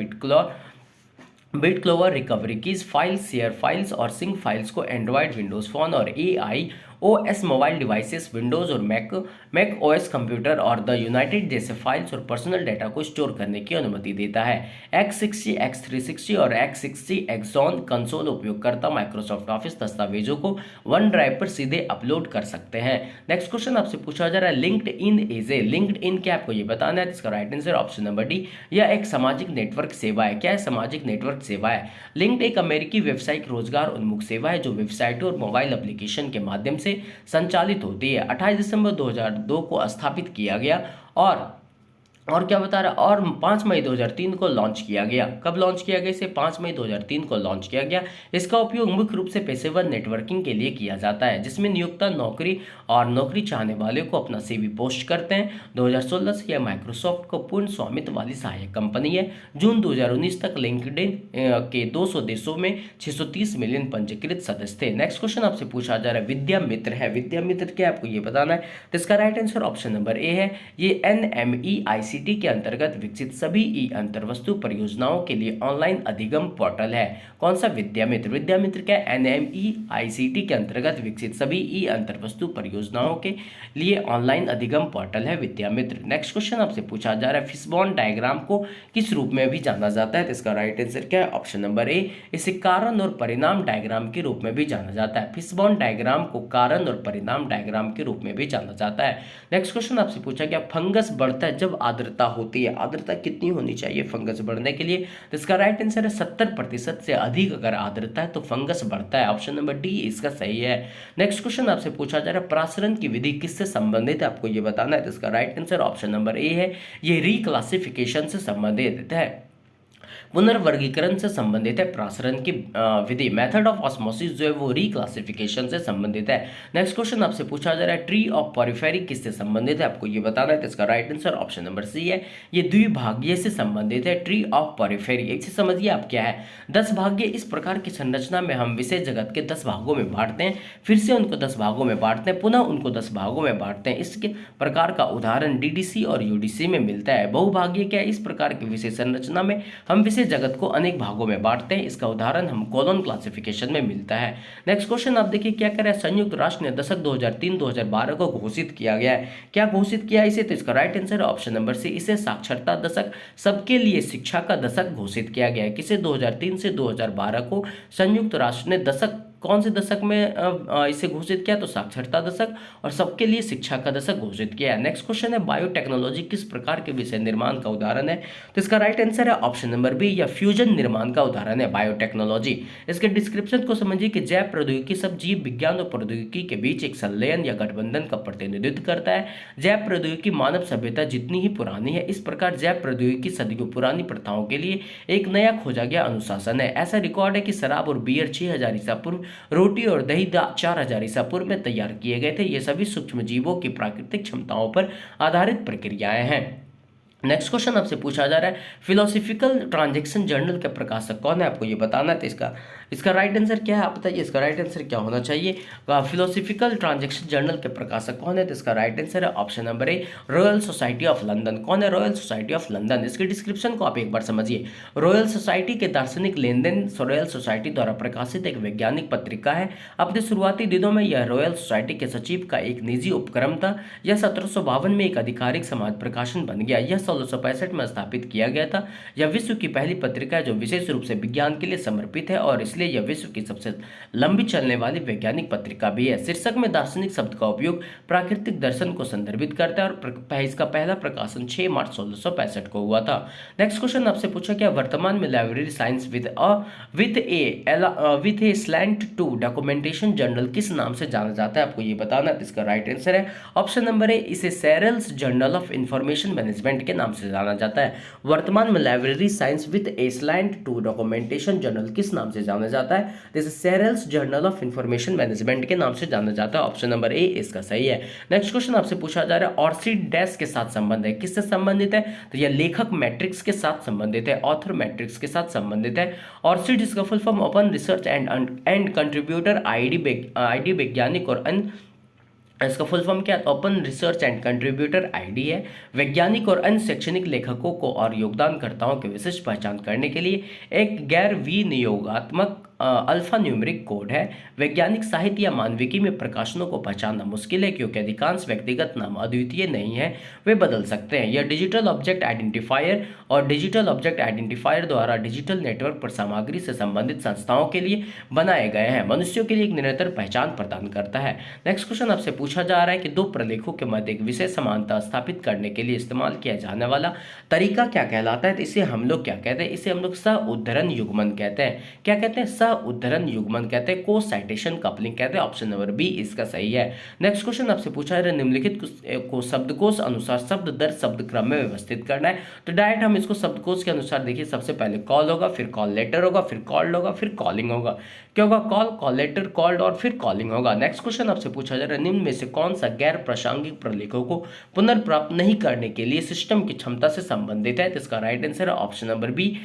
BitLocker recovery keys, files, share files और सिंक फाइल्स को एंड्रॉयड, विंडोज फोन और AIOS मोबाइल डिवाइसेस, विंडोज और मैक OS कंप्यूटर और द यूनाइटेड जैसे फाइल्स और पर्सनल डेटा को स्टोर करने की अनुमति देता है। X60, X360 और X60 एक्सॉन कंसोल उपयोगकर्ता माइक्रोसॉफ्ट ऑफिस दस्तावेजों को वन ड्राइव पर सीधे अपलोड कर सकते हैं। नेक्स्ट क्वेश्चन आपसे पूछा जा रहा है लिंक्डइन इज ए, लिंक्डइन क्या, आपको ये बताना है। इसका right answer option number D, यह एक सामाजिक नेटवर्क सेवा है। क्या है, सामाजिक नेटवर्क सेवा है। लिंक्ड एक अमेरिकी व्यावसायिक रोजगार उन्मुख सेवा है जो वेबसाइटों और मोबाइल एप्लीकेशन के माध्यम से संचालित होती है। 28 दिसंबर 2002 को स्थापित किया गया और क्या बता रहा, और 5 मई 2003 को लॉन्च किया गया। कब लॉन्च किया गया इसे, 5 मई 2003 को लॉन्च किया गया। इसका उपयोग मुख्य रूप से पेशेवर नेटवर्किंग के लिए किया जाता है जिसमें नियोक्ता नौकरी चाहने वाले को अपना CV पोस्ट करते हैं। 2016 से यह माइक्रोसॉफ्ट को पूर्ण स्वामित्व वाली सहायक कंपनी है। जून 2019 तक लिंक्डइन के 200 देशों में 630 मिलियन पंजीकृत सदस्य थे। नेक्स्ट क्वेश्चन आपसे पूछा जा रहा है विद्या मित्र है। विद्या मित्र क्या, आपको ये बताना है। तो इसका राइट आंसर ऑप्शन नंबर ए है। ये NMEICT के अंतर्गत विकसित सभी अंतर्वस्तु परियोजनाओं के लिए ऑनलाइन अधिगम पोर्टल है। कौन सा, विद्यामित्र। विद्यामित्र क्या, NMEICT के अंतर्गत विकसित सभी अंतर्वस्तु परियोजनाओं के लिए ऑनलाइन अधिगम पोर्टल है विद्यामित्र। नेक्स्ट क्वेश्चन आपसे पूछा जा रहा है फिशबोन डायग्राम को किस रूप में भी जाना जाता है। तो इसका राइट आंसर क्या है, ऑप्शन नंबर ए, इसे कारण और परिणाम डायग्राम के रूप में भी जाना जाता है। फिशबोन डायग्राम को कारण और परिणाम डायग्राम के रूप में भी जाना जाता है। नेक्स्ट क्वेश्चन आपसे पूछा गया फंगस बढ़ता है जब आर्द्रता होती है। आर्द्रता कितनी होनी चाहिए फंगस बढ़ने के लिए। तो इसका राइट आंसर है 70% से अधिक अगर आर्द्रता है तो फंगस बढ़ता है। ऑप्शन नंबर डी इसका सही है। नेक्स्ट क्वेश्चन आपसे पूछा जा रहा है प्रासरण की विधि किससे संबंधित है, आपको ये बताना है। तो इसका राइट आंसर ऑप्शन नंबर ए है, ये रिक्लासिफिकेशन से संबंधित है। पुनर्वर्गीकरण से संबंधित है, प्रासरण की विधि, मेथड ऑफ ऑस्मोसिस जो है वो रिक्लासिफिकेशन से संबंधित है। नेक्स्ट क्वेश्चन आपसे पूछा जा रहा है ट्री ऑफ पॉरीफेरी किससे संबंधित है, आपको ये बताना है। तो इसका right answer option number C है, ये द्विभाग्य से संबंधित है। ट्री ऑफ पॉरीफेरी इसे समझिए आप क्या है। 10 भाग्य इस प्रकार की संरचना में हम विशेष जगत के 10 भागों में बांटते हैं, फिर से उनको 10 भागों में बांटते हैं, पुनः उनको 10 भागों में बांटते हैं। इसके प्रकार का उदाहरण डीडीसी और यूडीसी में मिलता है। बहुभाग्य क्या है, इस प्रकार की विशेष संरचना में हम विशेष जगत को अनेक भागों में बांटते हैं। इसका उदाहरण हम कॉलोन क्लासिफिकेशन में मिलता है। नेक्स्ट क्वेश्चन आप देखिए क्या कह रहा है, संयुक्त राष्ट्र ने दशक 2003-2012 को घोषित किया गया है। क्या घोषित किया इसे, तो इसका right answer option number C, इसे साक्षरता दशक, सबके लिए शिक्षा का दशक घोषित किया गया है। किसे, 2003 से 2012 को संयुक्त राष्ट्र ने दशक, कौन से दशक में इसे घोषित किया, तो साक्षरता दशक और सबके लिए शिक्षा का दशक घोषित किया है। नेक्स्ट क्वेश्चन है बायोटेक्नोलॉजी किस प्रकार के विषय निर्माण का उदाहरण है, तो इसका राइट आंसर है ऑप्शन नंबर बी, या फ्यूजन निर्माण का उदाहरण है बायोटेक्नोलॉजी। इसके डिस्क्रिप्शन को समझिए कि जैव प्रौद्योगिकी सब जीव विज्ञान और प्रौद्योगिकी के बीच एक संलयन या गठबंधन का प्रतिनिधित्व करता है। जैव प्रौद्योगिकी मानव सभ्यता जितनी ही पुरानी है, इस प्रकार जैव प्रौद्योगिकी सदियों पुरानी प्रथाओं के लिए एक नया खोजा गया अनुशासन है। ऐसा रिकॉर्ड है कि शराब और बियर 6000 ईसा पूर्व, रोटी और दही 4000 ईसा पूर्व में तैयार किए गए थे। ये सभी सूक्ष्म जीवों की प्राकृतिक क्षमताओं पर आधारित प्रक्रियाएं हैं। नेक्स्ट क्वेश्चन आपसे पूछा जा रहा है फिलोसॉफिकल ट्रांजैक्शन जर्नल के प्रकाशक कौन है, आपको ये बताना है। तो इसका राइट आंसर क्या है, आप बताइए इसका राइट आंसर क्या होना चाहिए। फिलोसॉफिकल ट्रांजैक्शन जर्नल के प्रकाशक कौन है, तो इसका राइट आंसर है option number A, royal society of London. कौन है, रॉयल सोसाइटी ऑफ लंदन। इसके डिस्क्रिप्शन को आप एक बार समझिए। रॉयल सोसाइटी के दार्शनिक लेन देन रॉयल सोसाइटी द्वारा प्रकाशित एक वैज्ञानिक पत्रिका है। अपने शुरुआती दिनों में यह रॉयल सोसाइटी के सचिव का एक निजी उपक्रम था। यह 1752 में एक आधिकारिक समाज प्रकाशन बन गया। यह 1665 में स्थापित किया गया था। यह विश्व की पहली पत्रिका है जो विशेष रूप से विज्ञान के लिए समर्पित है और इसलिए यह विश्व की सबसे लंबी चलने वाली वैज्ञानिक पत्रिका भी है। शीर्षक में दार्शनिक शब्द का उपयोग प्राकृतिक दर्शन को संदर्भित करता है और इसका पहला प्रकाशन 6 मार्च 1665 को हुआ था। नेक्स्ट क्वेश्चन आपसे पूछा क्या वर्तमान में library science with a slant to documentation journal किस नाम से जाना जाता है, आपको ये बताना है। इसका राइट आंसर है ऑप्शन नंबर ए, इसे SRELS journal of information management के नाम से जाना जाता है। वर्तमान में library science with a slant to documentation journal किस नाम से जाना जाता है, जैसे SRELS journal of information management के नाम से जाना जाता है। ऑप्शन नंबर ए इसका सही है। नेक्स्ट क्वेश्चन आपसे पूछा जा रहा है ऑर्सिड डैश के साथ संबंध है, किससे संबंधित है, तो यह लेखक मैट्रिक्स के साथ संबंधित है, ऑथर मैट्रिक्स के साथ संबंधित है। ऑर्सिड इसका full form open research and contributor ID वैज्ञानिक और अन्य, इसका फुल फॉर्म क्या है, open research and contributor ID है। वैज्ञानिक और अन्य शैक्षणिक लेखकों को और योगदानकर्ताओं की विशिष्ट पहचान करने के लिए एक गैर विनियोगात्मक अल्फा न्यूमेरिक कोड है। वैज्ञानिक साहित्य या मानविकी में प्रकाशनों को पहचानना मुश्किल है क्योंकि अधिकांश व्यक्तिगत नाम अद्वितीय नहीं है, वे बदल सकते हैं। यह डिजिटल ऑब्जेक्ट आइडेंटिफायर और डिजिटल ऑब्जेक्ट आइडेंटिफायर द्वारा डिजिटल नेटवर्क पर सामग्री से संबंधित संस्थाओं के लिए बनाए गए हैं, मनुष्यों के लिए एक निरंतर पहचान प्रदान करता है। नेक्स्ट क्वेश्चन आपसे पूछा जा रहा है कि दो प्रलेखों के मध्य एक विशेष समानता स्थापित करने के लिए इस्तेमाल किया जाने वाला तरीका क्या कहलाता है, तो इसे हम लोग क्या कहते हैं, इसे हम लोग सह उद्धरण युग्मन कहते हैं। क्या कहते हैं, सह उद्धरण युग्मन कहते हैं, को साइटेशन कपलिंग कहते हैं। ऑप्शन नंबर बी इसका सही है। नेक्स्ट क्वेश्चन आपसे पूछा है निम्नलिखित को शब्दकोश अनुसार शब्द दर शब्द क्रम में व्यवस्थित करना है। तो डायरेक्ट हम इसको शब्दकोश के अनुसार देखिए, सबसे पहले कॉल होगा, फिर कॉल लेटर होगा, फिर कॉल्ड होगा, फिर कॉलिंग होगा। क्या होगा, कॉल, कॉल लेटर, कॉल्ड और फिर कॉलिंग होगा। नेक्स्ट क्वेश्चन आपसे पूछा जा रहा है निम्न में से कौन सा गैर प्रासंगिक प्रलेखों को पुनर्प्राप्त नहीं करने के लिए सिस्टम की क्षमता से संबंधित है, तो इसका राइट आंसर है ऑप्शन नंबर बी,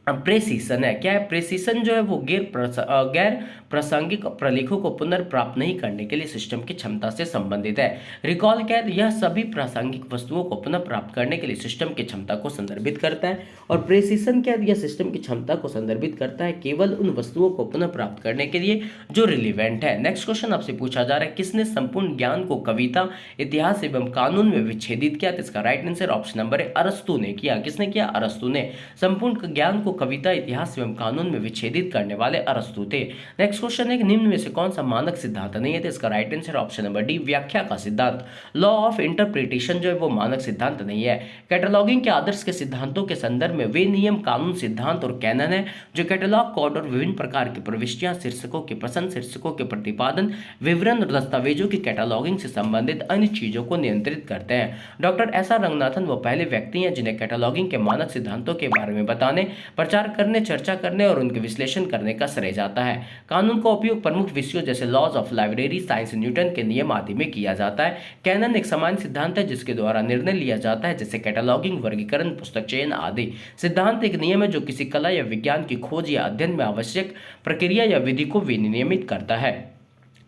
प्रेसिशन है। क्या है, प्रेसिशन जो है वो गैर प्रासंगिक प्रलेखों को पुनर्प्राप्त नहीं करने के लिए सिस्टम की क्षमता से संबंधित है। रिकॉल क्या है, यह सभी प्रासंगिक वस्तुओं को पुनः प्राप्त करने के लिए सिस्टम की क्षमता को संदर्भित करता है। और प्रेसिशन क्या है, यह सिस्टम की क्षमता को संदर्भित करता है केवल उन वस्तुओं को पुनः प्राप्त करने के लिए जो रिलीवेंट है। नेक्स्ट क्वेश्चन आपसे पूछा जा रहा है किसने संपूर्ण ज्ञान को कविता, इतिहास एवं कानून में विच्छेदित किया, तो इसका राइट आंसर ऑप्शन नंबर है अरस्तु ने किया। किसने किया, अरस्तु ने। संपूर्ण ज्ञान को कविता, इतिहास एवं कानून में विच्छेदित करने वाले अरस्तु थे। नेक्स्ट क्वेश्चन है कि निम्न में से कौन सा मानक सिद्धांत नहीं है, तो इसका right answer option number D, व्याख्या का सिद्धांत। लॉ ऑफ इंटरप्रिटेशन जो है वो मानक सिद्धांत नहीं है। कैटलॉगिंग के आदर्श के सिद्धांतों के संदर्भ में वे नियम, कानून, सिद्धांत और कैनन है जो कैटलॉग कोड और विभिन्न प्रकार की प्रविष्टियां, शीर्षकों की पसंद, शीर्षकों के प्रतिपादन, विवरण और दस्तावेजों की कैटलॉगिंग से संबंधित अन्य चीजों को नियंत्रित करते हैं। डॉक्टर एस आर रंगनाथन वो पहले व्यक्ति हैं जिन्हें कैटलॉगिंग के मानक सिद्धांतों के बारे में बताने, प्रचार करने, चर्चा करने और उनके विश्लेषण करने का श्रेय जाता है। कानून का उपयोग प्रमुख विषयों जैसे laws of library, science, Newton के नियम आदि में किया जाता है। कैनन एक सामान्य सिद्धांत है जिसके द्वारा निर्णय लिया जाता है, जैसे कैटलॉगिंग, वर्गीकरण, पुस्तक चयन आदि। सिद्धांत एक नियम है जो किसी कला या विज्ञान की खोज या अध्ययन में आवश्यक प्रक्रिया या विधि को विनियमित करता है।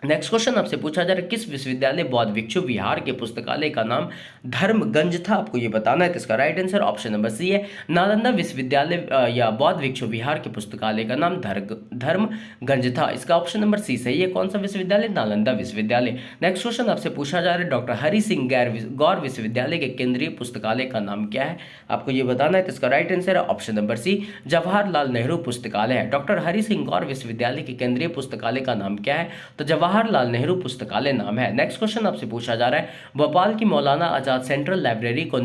नेक्स्ट क्वेश्चन आपसे पूछा जा रहा है किस विश्वविद्यालय बौद्ध भिक्षु विहार के पुस्तकालय का नाम धर्मगंज था, आपको ये बताना है। तो इसका right answer option number C है, नालंदा विश्वविद्यालय या बौद्ध भिक्षु विहार के पुस्तकालय का नाम धर्मगंज था। इसका ऑप्शन नंबर सी सही है। कौन सा विश्वविद्यालय? नालंदा विश्वविद्यालय। नेक्स्ट क्वेश्चन आपसे पूछा जा रहा है डॉक्टर हरि सिंह गौर विश्वविद्यालय के केंद्रीय पुस्तकालय का नाम क्या है, आपको ये बताना है। तो इसका राइट आंसर है option number C, Jawaharlal Nehru पुस्तकालय है। डॉक्टर हरि सिंह गौर विश्वविद्यालय के केंद्रीय पुस्तकालय का नाम क्या है, तो जवाहरलाल नेहरू पुस्तकालय नाम है। नेक्स्ट क्वेश्चन आपसे पूछा जा रहा है भोपाल की मौलाना आजाद सेंट्रल लाइब्रेरी को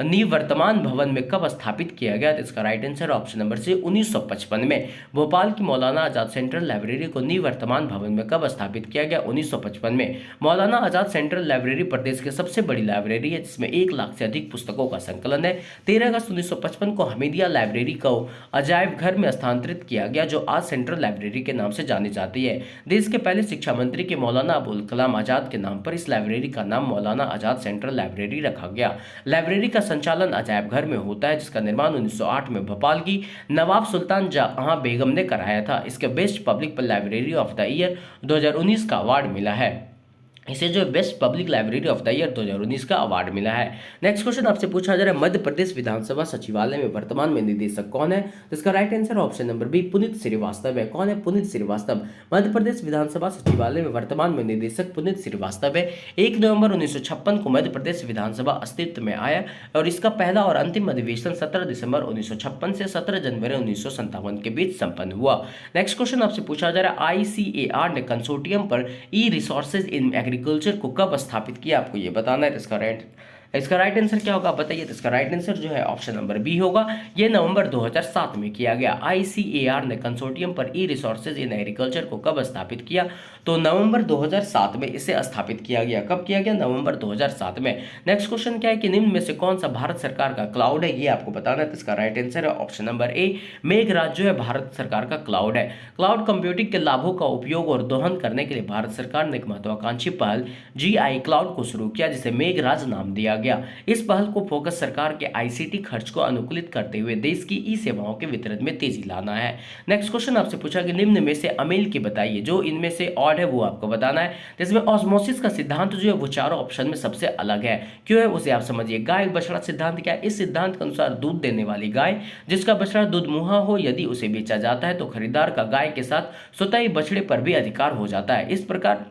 निवर्तमान भवन में कब स्थापित किया गया, तो इसका right answer option number C 1955 में। भोपाल की मौलाना आजाद सेंट्रल लाइब्रेरी को निवर्तमान भवन में कब स्थापित किया गया? 1955 में। मौलाना आजाद सेंट्रल लाइब्रेरी प्रदेश की सबसे बड़ी लाइब्रेरी है जिसमें 1 लाख से अधिक पुस्तकों का संकलन है। 13 अगस्त 1955 को हमीदिया लाइब्रेरी को अजायब घर में स्थानांतरित किया गया जो आज सेंट्रल लाइब्रेरी के नाम से जानी जाती है। देश के पहले शिक्षा मंत्री के मौलाना अबुल कलाम आजाद के नाम पर इस लाइब्रेरी का नाम मौलाना आजाद सेंट्रल लाइब्रेरी रखा गया। लाइब्रेरी का संचालन अजायब घर में होता है जिसका निर्माण 1908 में भोपाल की नवाब सुल्तान जहां बेगम ने कराया था। इसके best public library of the year 2019 का अवार्ड मिला है। इसे जो best public library of the year 2019 का अवार्ड मिला है। नेक्स्ट क्वेश्चन आपसे पूछा जा रहा है मध्य प्रदेश विधानसभा सचिवालय में वर्तमान में निदेशक कौन है, तो इसका right answer option number B Punit Srivastava है। कौन है? पुनीत श्रीवास्तव। मध्य प्रदेश विधानसभा सचिवालय में वर्तमान में निदेशक पुनीत श्रीवास्तव है। 1 नवंबर 1956 को मध्य प्रदेश विधानसभा अस्तित्व में आया और इसका पहला और अंतिम अधिवेशन 17 दिसंबर 1956 से 17 जनवरी 1957 के बीच संपन्न हुआ। नेक्स्ट क्वेश्चन आपसे पूछा जा रहा है ICAR ने कंसोर्टियम पर ई रिसोर्सेज इन एग्रीकल्चर को कब स्थापित किया, आपको ये बताना है। इसका राइट आंसर क्या होगा बताइए। तो इसका राइट आंसर जो है ऑप्शन नंबर बी होगा। यह नवंबर 2007 में किया गया। ICAR ने कंसोर्टियम पर ई रिसोर्सेज इन एग्रीकल्चर को कब स्थापित किया, तो नवंबर 2007 में इसे स्थापित किया गया। कब किया गया? नवंबर 2007 में। नेक्स्ट क्वेश्चन क्या है कि निम्न में से कौन सा भारत सरकार का क्लाउड है, ये आपको बताना है। तो इसका राइट आंसर है ऑप्शन नंबर ए, मेघराज जो है भारत सरकार का क्लाउड है। क्लाउड कंप्यूटिंग के लाभों का उपयोग और दोहन करने के लिए भारत सरकार ने एक महत्वाकांक्षी पहल GI क्लाउड को शुरू किया जिसे मेघराज नाम दिया गया। इस पहल को फोकस सरकार के ICT खर्च को अनुकूलित करते हुए देश की ई सेवाओं के वितरण में तेजी लाना है। नेक्स्ट क्वेश्चन आपसे पूछा कि निम्न में से अमील की बताइए, जो इनमें से ऑड है वो आपको बताना है। जिसमें ऑस्मोसिस का सिद्धांत जो है वो चारों ऑप्शन में सबसे अलग है। क्यों है उसे आप समझिए। गाय बछड़ा सिद्धांत क्या है? इस सिद्धांत के अनुसार दूध देने वाली गाय जिसका बछड़ा दूध मुहा हो, यदि उसे बेचा जाता है तो खरीदार का गाय के साथ स्वतः ही बछड़े पर भी अधिकार हो जाता है।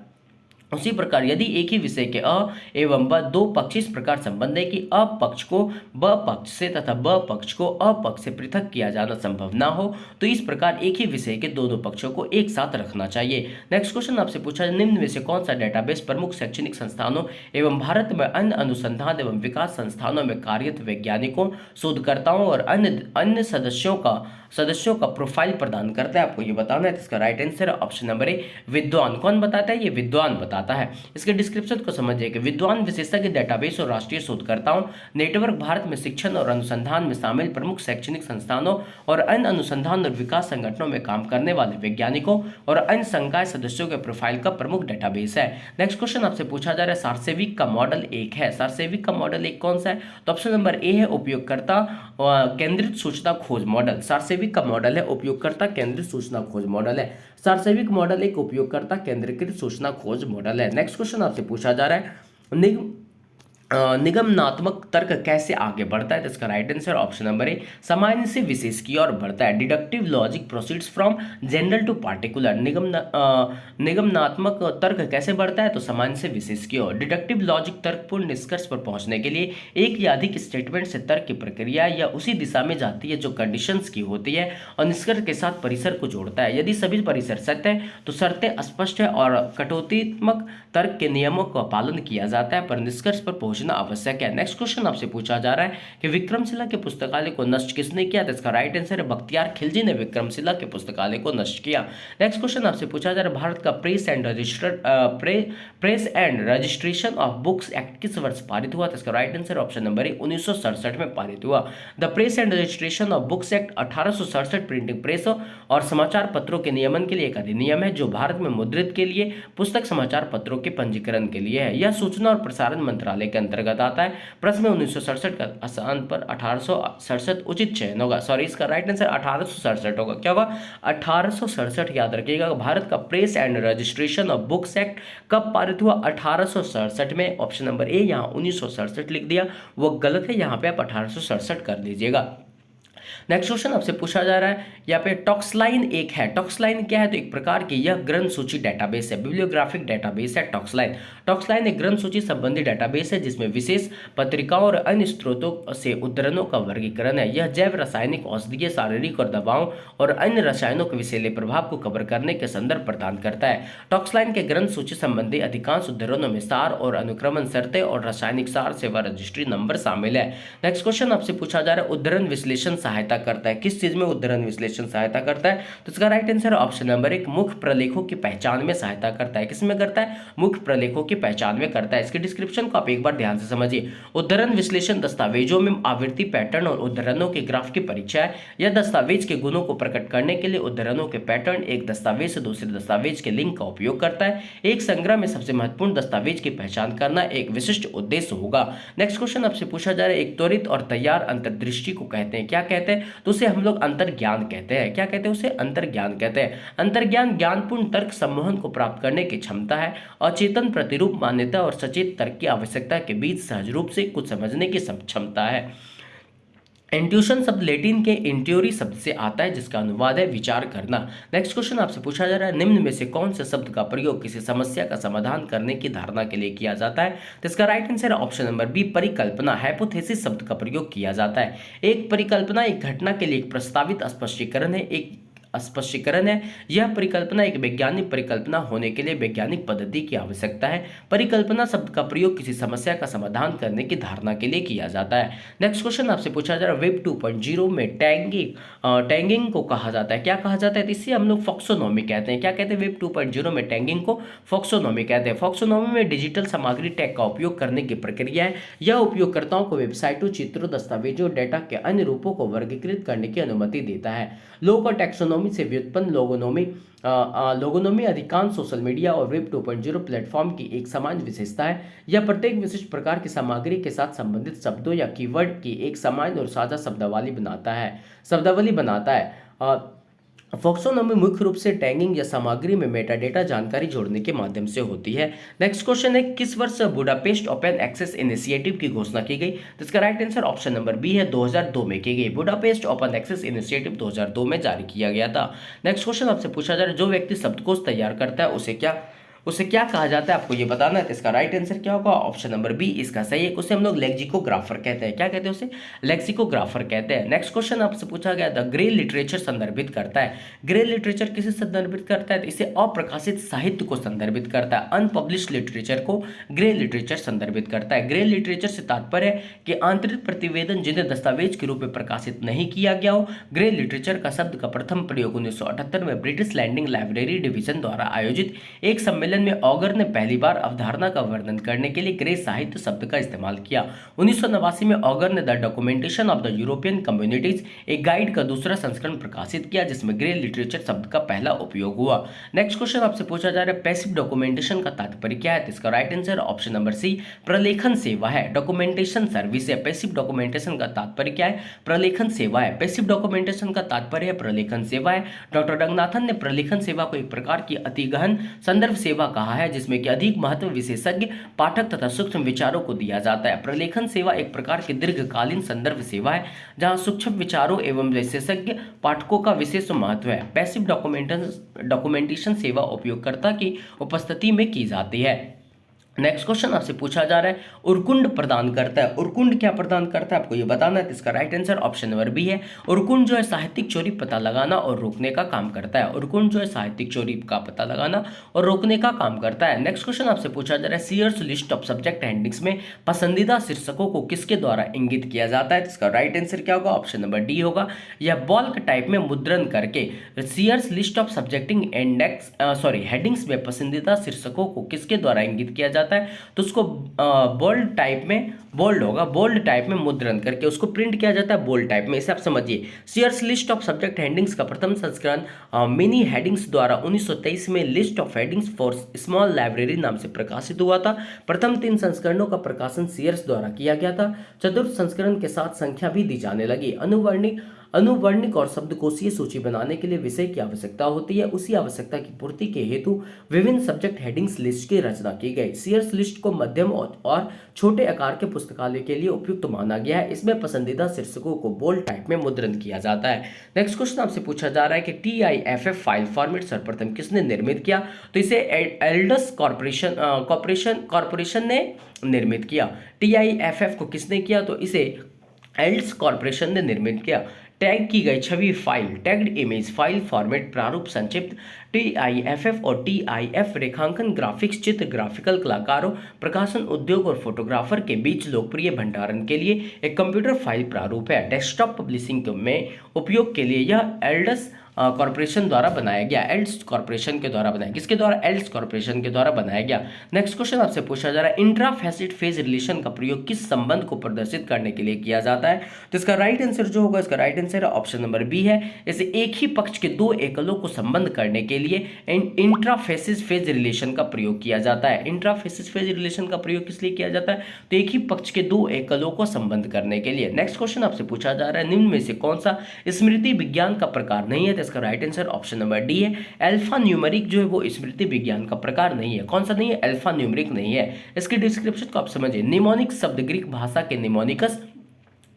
उसी प्रकार यदि एक ही विषय के अ एवं ब दो पक्ष इस प्रकार संबंध है कि अ पक्ष को ब पक्ष से तथा ब पक्ष को अ पक्ष से पृथक किया जाना संभव ना हो, तो इस प्रकार एक ही विषय के दोनों पक्षों को एक साथ रखना चाहिए। नेक्स्ट क्वेश्चन आपसे पूछा निम्न में से कौन सा डेटाबेस प्रमुख शैक्षणिक संस्थानों एवं भारत में अन्य अनुसंधान एवं विकास संस्थानों में कार्यरत वैज्ञानिकों, शोधकर्ताओं और अन्य सदस्यों का प्रोफाइल प्रदान करता है, आपको ये बताना है। इसका राइट आंसर है ऑप्शन नंबर ए, विद्वान। कौन बताता है? ये विद्वान बताता है। इसके डिस्क्रिप्शन को समझिए कि विद्वान विशेषज्ञ डेटाबेस और राष्ट्रीय शोधकर्ताओं नेटवर्क भारत में शिक्षण और अनुसंधान में शामिल प्रमुख शैक्षणिक संस्थानों और अन्य अनुसंधान और विकास संगठनों में काम करने वाले वैज्ञानिकों और अन्य संकाय सदस्यों के प्रोफाइल का प्रमुख डेटाबेस है। नेक्स्ट क्वेश्चन आपसे पूछा जा रहा है सारसेविक का मॉडल एक है। सारसेविक का मॉडल एक कौन सा है? तो ऑप्शन नंबर ए है उपयोगकर्ता केंद्रित सूचना खोज मॉडल। सारसेविक का मॉडल है उपयोगकर्ता केंद्रित सूचना खोज मॉडल है। सारसेविक मॉडल एक उपयोगकर्ता केंद्रीकृत सूचना खोज मॉडल है। नेक्स्ट क्वेश्चन आपसे पूछा जा रहा है निगमनात्मक तर्क कैसे आगे बढ़ता है? तो इसका right answer option number A, सामान्य से विशेष की ओर बढ़ता है। Deductive logic proceeds from general to particular. निगमनात्मक तर्क कैसे बढ़ता है? तो सामान्य से विशेष की ओर। डिडक्टिव लॉजिक तर्कपूर्ण निष्कर्ष पर पहुंचने के लिए एक या अधिक स्टेटमेंट से तर्क की प्रक्रिया या उसी दिशा में जाती है जो कंडीशंस की होती है और निष्कर्ष के साथ परिसर को जोड़ता है। यदि सभी परिसर सत्य है तो शर्तें स्पष्ट है और कटौतीत्मक तर्क के नियमों का पालन किया जाता है, पर निष्कर्ष पर पहुंचना आवश्यक है। नेक्स्ट क्वेश्चन आपसे पूछा जा रहा है कि विक्रमशिला के पुस्तकालय को नष्ट किसने किया? तो इसका राइट आंसर है बख्तियार खिलजी ने विक्रमशिला के पुस्तकालय को नष्ट किया। नेक्स्ट क्वेश्चन आपसे पूछा जा रहा है भारत का press and registration of books act किस वर्ष पारित हुआ? तो इसका राइट आंसर ऑप्शन नंबर ए, 1967 में पारित हुआ। The press and registration of books act 1867 printing press और समाचार पत्रों के नियमन के लिए एक अधिनियम है जो भारत में मुद्रित के लिए पुस्तक समाचार पत्रों के पंजीकरण के लिए है। यह सूचना और प्रसारण मंत्रालय के अंतर्गत आता है। प्रश्न में 1967 का स्थान पर 1867 उचित चयन होगा। सॉरी, इसका राइट आंसर 1867 होगा। क्या होगा? 1867 याद रखिएगा। भारत का press and registration of books act कब पारित हुआ? 1867 में। ऑप्शन नंबर ए, यहाँ 1967 लिख दिया, वो गलत है, यहाँ पे आप 1867 कर दीजिएगा। नेक्स्ट क्वेश्चन आपसे पूछा जा रहा है यहाँ पे टॉक्सलाइन एक है। टॉक्सलाइन क्या है? तो एक प्रकार की यह ग्रंथ सूची डेटाबेस है, बिब्लियोग्राफिक डेटाबेस है टॉक्सलाइन। टॉक्सलाइन एक ग्रंथ सूची संबंधी डेटाबेस है जिसमें विशेष पत्रिकाओं और अन्य स्रोतों से उद्धरणों का वर्गीकरण है। यह जैव रासायनिक, औषधीय, शारीरिक और दवाओं और अन्य रसायनों के विषैले प्रभाव को कवर करने के संदर्भ प्रदान करता है। टॉक्सलाइन के ग्रंथ सूची संबंधी अधिकांश उद्धरणों में सार और अनुक्रमण शर्तें और रासायनिक सार सेवा रजिस्ट्री नंबर शामिल है। नेक्स्ट क्वेश्चन आपसे पूछा जा रहा है उद्धरण विश्लेषण सहायता करता है। किस चीज में उद्धरण विश्लेषण सहायता करता है? तो इसका राइट आंसर ऑप्शन नंबर एक, मुख्य प्रलेखों की पहचान में सहायता करता है। किसमें करता है? मुख्य प्रलेखों की पहचान में करता है। इसके डिस्क्रिप्शन को आप एक बार ध्यान से समझिए। उद्धरण विश्लेषण दस्तावेजों में आवृत्ति, पैटर्न और उद्धरणों के ग्राफ की परीक्षा है। यह दस्तावेज के गुणों को प्रकट करने के लिए उद्धरणों के पैटर्न, एक दस्तावेज से दूसरे दस्तावेज के लिंक का उपयोग करता है। एक संग्रह में सबसे महत्वपूर्ण दस्तावेज की पहचान करना एक विशिष्ट उद्देश्य होगा। नेक्स्ट क्वेश्चन आपसे पूछा जा रहा है एक त्वरित और तैयार अंतर्दृष्टि को कहते हैं। क्या कहते हैं? तो उसे हम लोग अंतर्ज्ञान कहते हैं। क्या कहते हैं? उसे अंतर्ज्ञान कहते हैं। अंतर्ज्ञान ज्ञानपूर्ण तर्क सम्मोहन को प्राप्त करने की क्षमता है। अचेतन प्रतिरूप मान्यता और सचेत तर्क की आवश्यकता के बीच सहज रूप से कुछ समझने की क्षमता है। इंट्यूशन शब्द लैटिन के इंट्योरी शब्द से आता है जिसका अनुवाद है विचार करना। नेक्स्ट क्वेश्चन आपसे पूछा जा रहा है निम्न में से कौन से शब्द का प्रयोग किसी समस्या का समाधान करने की धारणा के लिए किया जाता है? तो इसका right answer option number B, परिकल्पना, हाइपोथेसिस शब्द का प्रयोग किया जाता है। एक परिकल्पना एक घटना के लिए एक प्रस्तावित स्पष्टीकरण है। एक स्पष्टीकरण है। यह परिकल्पना एक वैज्ञानिक परिकल्पना होने के लिए वैज्ञानिक पद्धति की आवश्यकता है। परिकल्पना शब्द का प्रयोग किसी समस्या का समाधान करने की धारणा के लिए किया जाता है। नेक्स्ट क्वेश्चन आपसे पूछा जा रहा है वेब 2.0 में टैगिंग को कहा जाता है। क्या कहा जाता है? तो इसे हम लोग फॉक्सोनॉमी कहते हैं। क्या कहते हैं? वेब 2.0 में टैगिंग को फॉक्सोनॉमी कहते हैं। फॉक्सोनॉमी में डिजिटल सामग्री टैग का उपयोग करने की प्रक्रिया है। यह उपयोगकर्ताओं को वेबसाइटों, चित्रों, दस्तावेजों, डेटा के अन्य रूपों को वर्गीकृत करने की अनुमति देता है। लोगो टैक्सोनॉमी से व्युत्पन्न लोगोनोमी अधिकांश सोशल मीडिया और वेब 2.0 प्लेटफॉर्म की एक सामान्य विशेषता है। यह प्रत्येक विशिष्ट प्रकार की सामग्री के साथ संबंधित शब्दों या कीवर्ड की एक सामान्य और साझा शब्दावली बनाता है। फॉक्सोनॉमी मुख्य रूप से टैगिंग या सामग्री में मेटाडेटा जानकारी जोड़ने के माध्यम से होती है। नेक्स्ट क्वेश्चन है किस वर्ष बुडापेस्ट ओपन एक्सेस इनिशिएटिव की घोषणा की गई? तो इसका right answer option number B है, 2002 में की गई। बुडापेस्ट ओपन एक्सेस इनिशिएटिव 2002 में जारी किया गया था। नेक्स्ट क्वेश्चन आपसे पूछा जा रहा है जो व्यक्ति शब्दकोश तैयार करता है उसे क्या कहा जाता है? आपको ये बताना है। तो इसका राइट आंसर क्या होगा? ऑप्शन नंबर बी इसका सही है। उसे हम लोग लेक्सिकोग्राफर कहते हैं। क्या कहते हैं? उसे लेक्सिकोग्राफर कहते हैं। नेक्स्ट क्वेश्चन आपसे पूछा गया द ग्रे लिटरेचर संदर्भित करता है। ग्रे लिटरेचर किसे संदर्भित करता है? तो इसे अप्रकाशित साहित्य को संदर्भित करता है। अनपब्लिश्ड लिटरेचर को ग्रे लिटरेचर संदर्भित करता है। ग्रे लिटरेचर से तात्पर्य है कि आंतरिक प्रतिवेदन जिन्हें दस्तावेज के रूप में प्रकाशित नहीं किया गया हो। ग्रे लिटरेचर का शब्द का प्रथम प्रयोग 1978 में ब्रिटिश लैंडिंग लाइब्रेरी डिवीजन द्वारा आयोजित एक सम्मेलन में ऑगर ने पहली बार अवधारणा का वर्णन करने के लिए ग्रे साहित्य शब्द का इस्तेमाल किया। 1989 में ऑगर ने the documentation of the European communities एक गाइड का दूसरा संस्करण प्रकाशित किया जिसमें ग्रे लिटरेचर शब्द का पहला उपयोग हुआ। नेक्स्ट क्वेश्चन आपसे पूछा जा रहा है पैसिव डॉक्यूमेंटेशन का तात्पर्य क्या है? इसका right answer option number C, प्रलेखन सेवा है। डॉक्यूमेंटेशन सर्विस है। पैसिव डॉक्यूमेंटेशन का तात्पर्य क्या है? प्रलेखन सेवा है। पैसिव डॉक्यूमेंटेशन का तात्पर्य है प्रलेखन सेवा है। डॉक्टर रंगनाथन ने प्रलेखन सेवा को एक प्रकार की अति गहन संदर्भ सेवा सेवा कहा है जिसमें कि अधिक महत्व विशेषज्ञ पाठक तथा सूक्ष्म विचारों को दिया जाता है। प्रलेखन सेवा एक प्रकार की दीर्घकालीन संदर्भ सेवा है जहां सूक्ष्म विचारों एवं विशेषज्ञ पाठकों का विशेष महत्व है। पैसिव डॉक्यूमेंटेशन सेवा उपयोगकर्ता की उपस्थिति में की जाती है। नेक्स्ट क्वेश्चन आपसे पूछा जा रहा है उरकुंड प्रदान करता है। उरकुंड क्या प्रदान करता है आपको ये बताना है। इसका right answer option number B है। उरकुंड जो है साहित्यिक चोरी पता लगाना और रोकने का काम करता है। उरकुंड जो है साहित्यिक चोरी का पता लगाना और रोकने का काम करता है। नेक्स्ट क्वेश्चन आपसे पूछा जा रहा है Sears list of subject headings में पसंदीदा शीर्षकों को किसके द्वारा इंगित किया जाता है। इसका राइट आंसर क्या होगा, ऑप्शन नंबर डी होगा। यह बल्क टाइप में मुद्रण करके Sears list of subjecting index headings में पसंदीदा शीर्षकों को किसके द्वारा इंगित किया जाता है, तो उसको बोल्ड टाइप में, बोल्ड होगा, बोल्ड टाइप में मुद्रण करके उसको प्रिंट किया जाता है बोल्ड टाइप में। इसे आप समझिए। Sears list of subject headings का प्रथम संस्करण मिनी हेडिंग्स द्वारा 1923 में list of headings for small library नाम से प्रकाशित हुआ था। प्रथम 3 संस्करणों का प्रकाशन सीयर्स द्वारा किया गया था। चतुर्थ संस्करण के साथ संख्या भी दी जाने लगी। अनुवर्णिक और शब्दकोशीय सूची बनाने के लिए विषय की आवश्यकता होती है। उसी आवश्यकता की पूर्ति के हेतु विभिन्न सब्जेक्ट हेडिंग्स लिस्ट की रचना की गई। सीयर्स लिस्ट को मध्यम और छोटे आकार के पुस्तकालय के लिए उपयुक्त माना गया है। इसमें पसंदीदा शीर्षकों को बोल्ड टाइप में मुद्रण किया जाता है। नेक्स्ट क्वेश्चन आपसे पूछा जा रहा है कि TIFF फाइल फॉर्मेट सर्वप्रथम किसने निर्मित किया, तो इसे एल्डस कॉर्पोरेशन ने निर्मित किया। TIFF को किसने किया, तो इसे एल्ड्स कॉर्पोरेशन ने निर्मित किया। टैग की गई छवि file, tagged image file format प्रारूप संक्षिप्त TIFF और TIF रेखांकन ग्राफिक्स चित्र ग्राफिकल कलाकारों प्रकाशन उद्योग और फोटोग्राफर के बीच लोकप्रिय भंडारण के लिए एक कंप्यूटर फाइल प्रारूप है। डेस्कटॉप पब्लिशिंग में उपयोग के लिए यह एल्डस कॉर्पोरेशन द्वारा बनाया गया। एल्ड्स कॉर्पोरेशन के द्वारा बनाया, किसके द्वारा, एल्ड्स कॉर्पोरेशन के द्वारा बनाया गया। नेक्स्ट क्वेश्चन आपसे पूछा जा रहा है इंट्राफेसिड फेज रिलेशन का प्रयोग किस संबंध को प्रदर्शित करने के लिए किया जाता है, तो इसका राइट आंसर जो होगा, इसका right answer option number B है। इसे एक ही पक्ष के 2 एकलों को संबंध करने के लिए इंट्राफेसिस फेज रिलेशन का प्रयोग किया जाता है। इंट्राफेसिस फेज रिलेशन का प्रयोग किस लिए किया जाता है, तो एक ही पक्ष के 2 एकलों को संबंध करने के लिए। नेक्स्ट क्वेश्चन आपसे पूछा जा रहा है निम्न में से कौन सा स्मृति विज्ञान का प्रकार नहीं है, इसका right answer option number D है। अल्फा न्यूमेरिक जो है वो स्मृति विज्ञान का प्रकार नहीं है। कौन सा नहीं है, अल्फा न्यूमेरिक नहीं है। इसकी डिस्क्रिप्शन को आप समझिए। निमोनिक शब्द ग्रीक भाषा के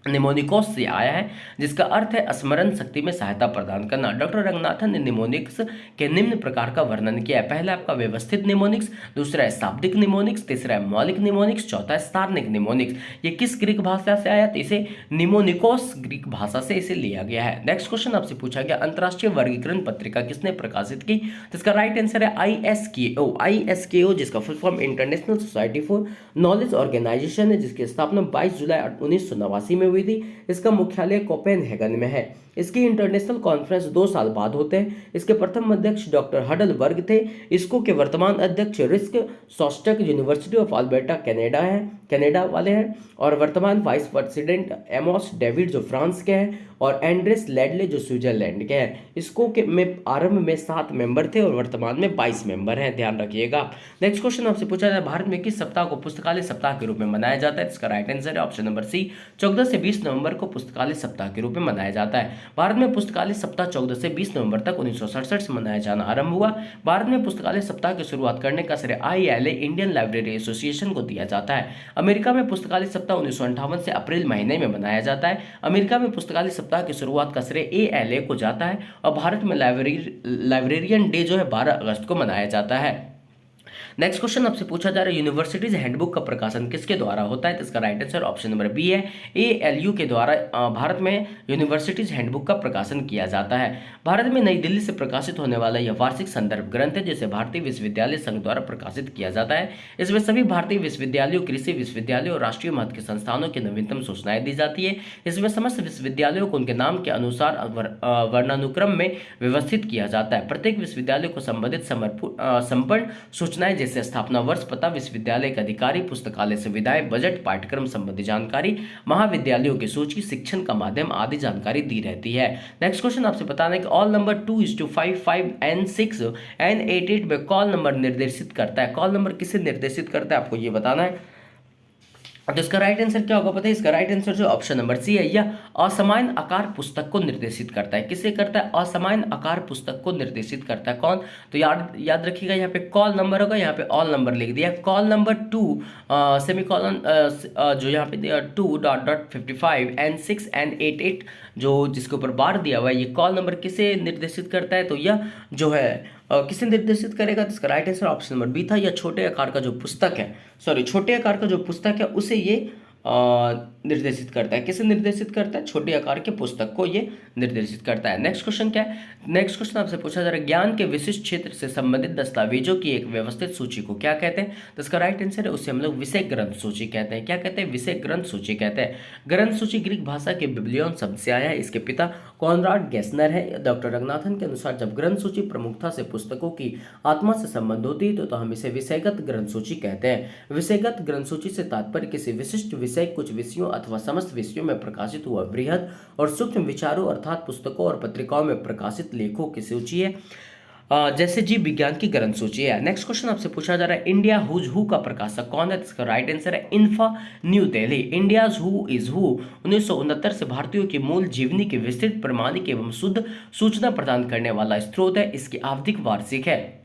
निमोनिकोस से आया है जिसका अर्थ है स्मरण शक्ति में सहायता प्रदान करना। डॉक्टर रंगनाथन ने निमोनिक्स के निम्न प्रकार का वर्णन किया है। पहला आपका व्यवस्थित निमोनिक्स, दूसरा है शाब्दिक निमोनिक्स, तीसरा है मौलिक निमोनिक्स, चौथा है स्थानिक निमोनिक्स। ये किस ग्रीक भाषा से आया, तो इसे निमोनिकोस ग्रीक भाषा से इसे लिया गया है। नेक्स्ट क्वेश्चन आपसे पूछा गया अंतरराष्ट्रीय वर्गीकरण पत्रिका किसने प्रकाशित की, तो इसका राइट आंसर है ISKO जिसका full form international society for knowledge organization है, जिसकी स्थापना 22 जुलाई 1989 में हुई थी। इसका मुख्यालय कोपेनहेगन में है। इसकी इंटरनेशनल कॉन्फ्रेंस 2 साल बाद होते हैं। इसके प्रथम अध्यक्ष डॉक्टर हडलबर्ग थे। इसको के वर्तमान अध्यक्ष रिस्क सॉस्टक यूनिवर्सिटी ऑफ अल्बर्टा कनाडा वाले हैं, और वर्तमान वाइस प्रेसिडेंट एमोस डेविड जो फ्रांस के हैं, और एंड्रेस लेडले जो स्विट्जरलैंड के हैं। इसको के में आरंभ में 7 मेंबर थे और वर्तमान में 22 मेंबर हैं, ध्यान रखिएगा। नेक्स्ट क्वेश्चन आपसे पूछा जाए भारत में किस सप्ताह को पुस्तकालय सप्ताह के रूप में मनाया जाता है, इसका राइट आंसर है ऑप्शन नंबर सी। 14 से 20 नवंबर को पुस्तकालय सप्ताह के रूप में मनाया जाता है। भारत में पुस्तकालय सप्ताह 14 से 20 नवंबर तक 1967 से मनाया जाना आरंभ हुआ। भारत में पुस्तकालय सप्ताह की शुरुआत करने का श्रेय ILA इंडियन लाइब्रेरी एसोसिएशन को दिया जाता है। अमेरिका में पुस्तकालय सप्ताह 1958 से अप्रैल महीने में मनाया जाता है। अमेरिका में पुस्तकालय सप्ताह की शुरुआत का श्रेय ALA को जाता है, और भारत में लाइब्रेरियन डे जो है 12 अगस्त को मनाया जाता है। नेक्स्ट क्वेश्चन आपसे पूछा जा रहा है यूनिवर्सिटीज हैंडबुक का प्रकाशन किसके द्वारा होता है, तो इसका right answer option number B है। ALU के द्वारा भारत में यूनिवर्सिटीज हैंडबुक का प्रकाशन किया जाता है। भारत में नई दिल्ली से प्रकाशित होने वाला यह वार्षिक संदर्भ ग्रंथ है जिसे भारतीय विश्वविद्यालय संघ द्वारा प्रकाशित किया जाता है। इसमें सभी भारतीय विश्वविद्यालयों, कृषि विश्वविद्यालयों और राष्ट्रीय महत्व के संस्थानों की नवीनतम सूचनाएं दी जाती है। इसमें समस्त विश्वविद्यालयों को उनके नाम के अनुसार वर्णानुक्रम में व्यवस्थित किया जाता है। प्रत्येक विश्वविद्यालय को संबंधित संपूर्ण सूचनाएं जैसे स्थापना वर्ष, पता, विश्वविद्यालय के अधिकारी, पुस्तकालय सुविधाएं, बजट, पाठ्यक्रम संबंधी जानकारी, महाविद्यालयों की सूची, शिक्षण का माध्यम आदि जानकारी दी रहती है। नेक्स्ट क्वेश्चन आपसे बताना है कि ऑल नंबर 2:5, 5 and 6 and 8 में कॉल नंबर निर्देशित करता है। कॉल नंबर किसे निर्देशित करता है आपको ये बताना है। तो इसका राइट आंसर क्या होगा पता है? इसका राइट आंसर जो ऑप्शन नंबर सी है, यह असमान आकार पुस्तक को निर्देशित करता है। किसे करता है? असमान आकार पुस्तक को निर्देशित करता है। कौन? तो याद याद रखिएगा, यहाँ पे कॉल नंबर होगा, यहाँ पे ऑल नंबर लिख दिया। कॉल नंबर 2 सेमीकॉलन जो यहाँ पे 2.55 एंड 6 एंड 8 जो जिसके ऊपर बार दिया हुआ है, ये कॉल नंबर किसे निर्देशित करता है? तो यह जो है किसे निर्देशित करेगा? तो इसका right answer option number B था। यह छोटे आकार का जो पुस्तक है, सॉरी छोटे आकार का जो पुस्तक है उसे ये निर्देशित करता है। किसे निर्देशित करता है? छोटे आकार के पुस्तक को ये निर्देशित करता है। नेक्स्ट क्वेश्चन क्या है? नेक्स्ट क्वेश्चन आपसे पूछा जा रहा है, ज्ञान के विशिष्ट क्षेत्र से संबंधित दस्तावेजों की एक व्यवस्थित सूची को क्या कहते हैं? तो इसका राइट आंसर है, उसे हम लोग विषय ग्रंथ सूची कहते हैं। क्या कहते हैं? विषय ग्रंथ सूची कहते हैं। ग्रंथ सूची ग्रीक भाषा के बिब्लियन शब्द से आया है। इसके पिता कॉनराड गैसनर है। डॉक्टर रंगनाथन के अनुसार जब ग्रंथ सूची प्रमुखता से पुस्तकों की आत्मा से संबंध होती है तो हम इसे विषयगत ग्रंथ सूची कहते हैं। विषयगत ग्रंथ सूची से तात्पर्य किसी विशिष्ट विषय, कुछ विषयों अथवा समस्त विषयों में प्रकाशित हुआ बृहद और सूक्ष्म विचारों अर्थात पुस्तकों और पत्रिकाओं में प्रकाशित लेखों की सूची है, जैसे जीव विज्ञान की ग्रंथ सूची है। नेक्स्ट क्वेश्चन आपसे पूछा जा रहा है, इंडिया हुज हु का प्रकाशक कौन है? इसका राइट आंसर है इन्फा New Delhi. India's who is who 1969 से भारतीयों की मूल जीवनी की विस्तृत प्रामाणिक एवं शुद्ध सूचना प्रदान करने वाला स्रोत है। इसकी आवधिक वार्षिक है।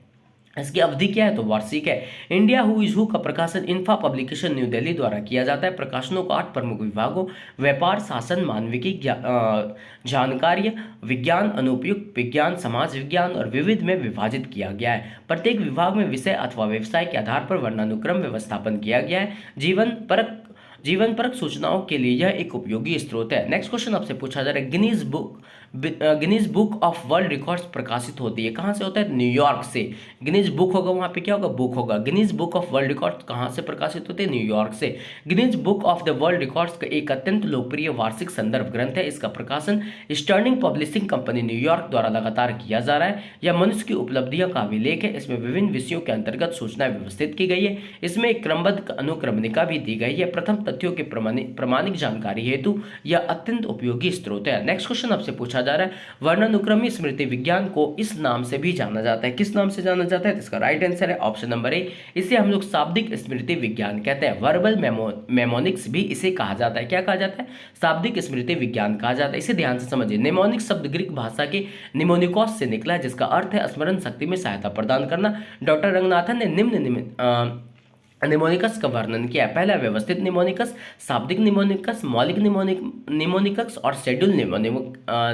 इसकी अवधि क्या है? तो वार्षिक है। इंडिया हु इज हु का प्रकाशन इन्फा पब्लिकेशन न्यू दिल्ली द्वारा किया जाता है। प्रकाशनों को 8 प्रमुख विभागों व्यापार, शासन, मानविकी, जानकारी, विज्ञान, अनुपयुक्त विज्ञान, समाज विज्ञान और विविध में विभाजित किया गया है। प्रत्येक विभाग में विषय अथवा व्यवसाय के आधार पर वर्णानुक्रम व्यवस्थापन किया गया है। जीवन परक सूचनाओं के लिए यह एक उपयोगी स्रोत है। नेक्स्ट क्वेश्चन आपसे पूछा जा रहा है, Guinness book of world records प्रकाशित होती है, कहाँ से होता है? न्यूयॉर्क से। गिनीज बुक होगा, वहाँ पे क्या होगा? बुक होगा। Guinness book of world records कहाँ से प्रकाशित होते हैं? न्यूयॉर्क से। Guinness book of the world records का एक अत्यंत लोकप्रिय वार्षिक संदर्भ ग्रंथ है। इसका प्रकाशन स्टर्लिंग पब्लिशिंग कंपनी न्यूयॉर्क द्वारा लगातार किया जा रहा है। यह मनुष्य की उपलब्धियों का अभिलेख है। इसमें विभिन्न विषयों के अंतर्गत सूचनाएं व्यवस्थित की गई है। इसमें एक क्रमबद्ध अनुक्रमणिका भी दी गई है। प्रथम तथ्यों के प्रामाणिक जानकारी हेतु यह अत्यंत उपयोगी स्रोत है। नेक्स्ट क्वेश्चन आपसे पूछा जा रहा है, वर्णानुक्रमी स्मृति विज्ञान को इस नाम से भी जाना जाता है। किस नाम से जाना जाता है? तो इसका राइट आंसर है ऑप्शन नंबर ए। इसे हम लोग शाब्दिक स्मृति विज्ञान कहते हैं। वर्बल मेमोनिक्स भी इसे कहा जाता है। क्या कहा जाता है? शाब्दिक स्मृति विज्ञान कहा जाता है। इसे ध्यान से समझिए। निमोनिक शब्द ग्रीक भाषा के निमोनिकोस से निकला है, जिसका अर्थ है स्मरण शक्ति में सहायता प्रदान करना। डॉक्टर रंगनाथन ने निम्न निमोनिकस का वर्णन किया है। पहला व्यवस्थित निमोनिकस, शाब्दिक निमोनिकस, मौलिक निमोनिकस और शेड्यूल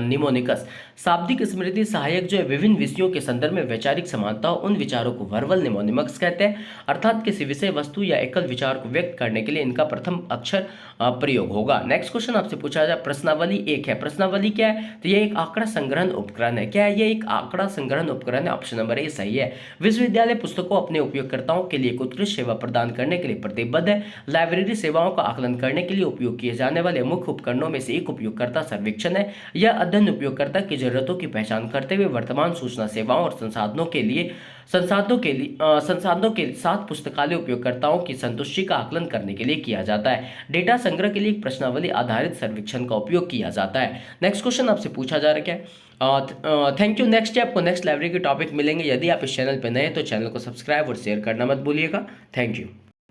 निमोनिकस। शाब्दिक स्मृति सहायक जो है विभिन्न विषयों के संदर्भ में वैचारिक समानता हो, उन विचारों को वर्बल निमोनिक्स कहते हैं। अर्थात किसी विषय वस्तु या एकल विचार को व्यक्त करने के लिए इनका प्रथम अक्षर प्रयोग होगा। नेक्स्ट क्वेश्चन आपसे पूछा जाए, प्रश्नावली 1 है। प्रश्नावली क्या है? तो यह एक आंकड़ा संग्रहण उपकरण है। क्या है? ये एक आंकड़ा संग्रहण उपकरण है। ऑप्शन नंबर ए सही है। विश्वविद्यालय पुस्तकों अपने उपयोगकर्ताओं के लिए एक उत्कृष्ट सेवा प्रदान करने के लिए प्रतिबद्ध है। लाइब्रेरी सेवाओं का आकलन करने के लिए उपयोग किए जाने वाले मुख्य उपकरणों में से एक उपयोगकर्ता सर्वेक्षण है। यह अध्ययन उपयोगकर्ता की जरूरतों की पहचान करते हुए वर्तमान सूचना सेवाओं और संसाधनों के साथ पुस्तकालय उपयोगकर्ताओं की संतुष्टि का आकलन करने के लिए किया जाता है। डेटा संग्रह के लिए एक प्रश्नावली आधारित सर्वेक्षण का उपयोग किया जाता है। नेक्स्ट क्वेश्चन आपसे पूछा जा रहा है, थैंक यू। नेक्स्ट आपको नेक्स्ट लाइब्रेरी के टॉपिक मिलेंगे। यदि आप इस चैनल पर नए हैं तो चैनल को सब्सक्राइब और शेयर करना मत भूलिएगा। Thank you.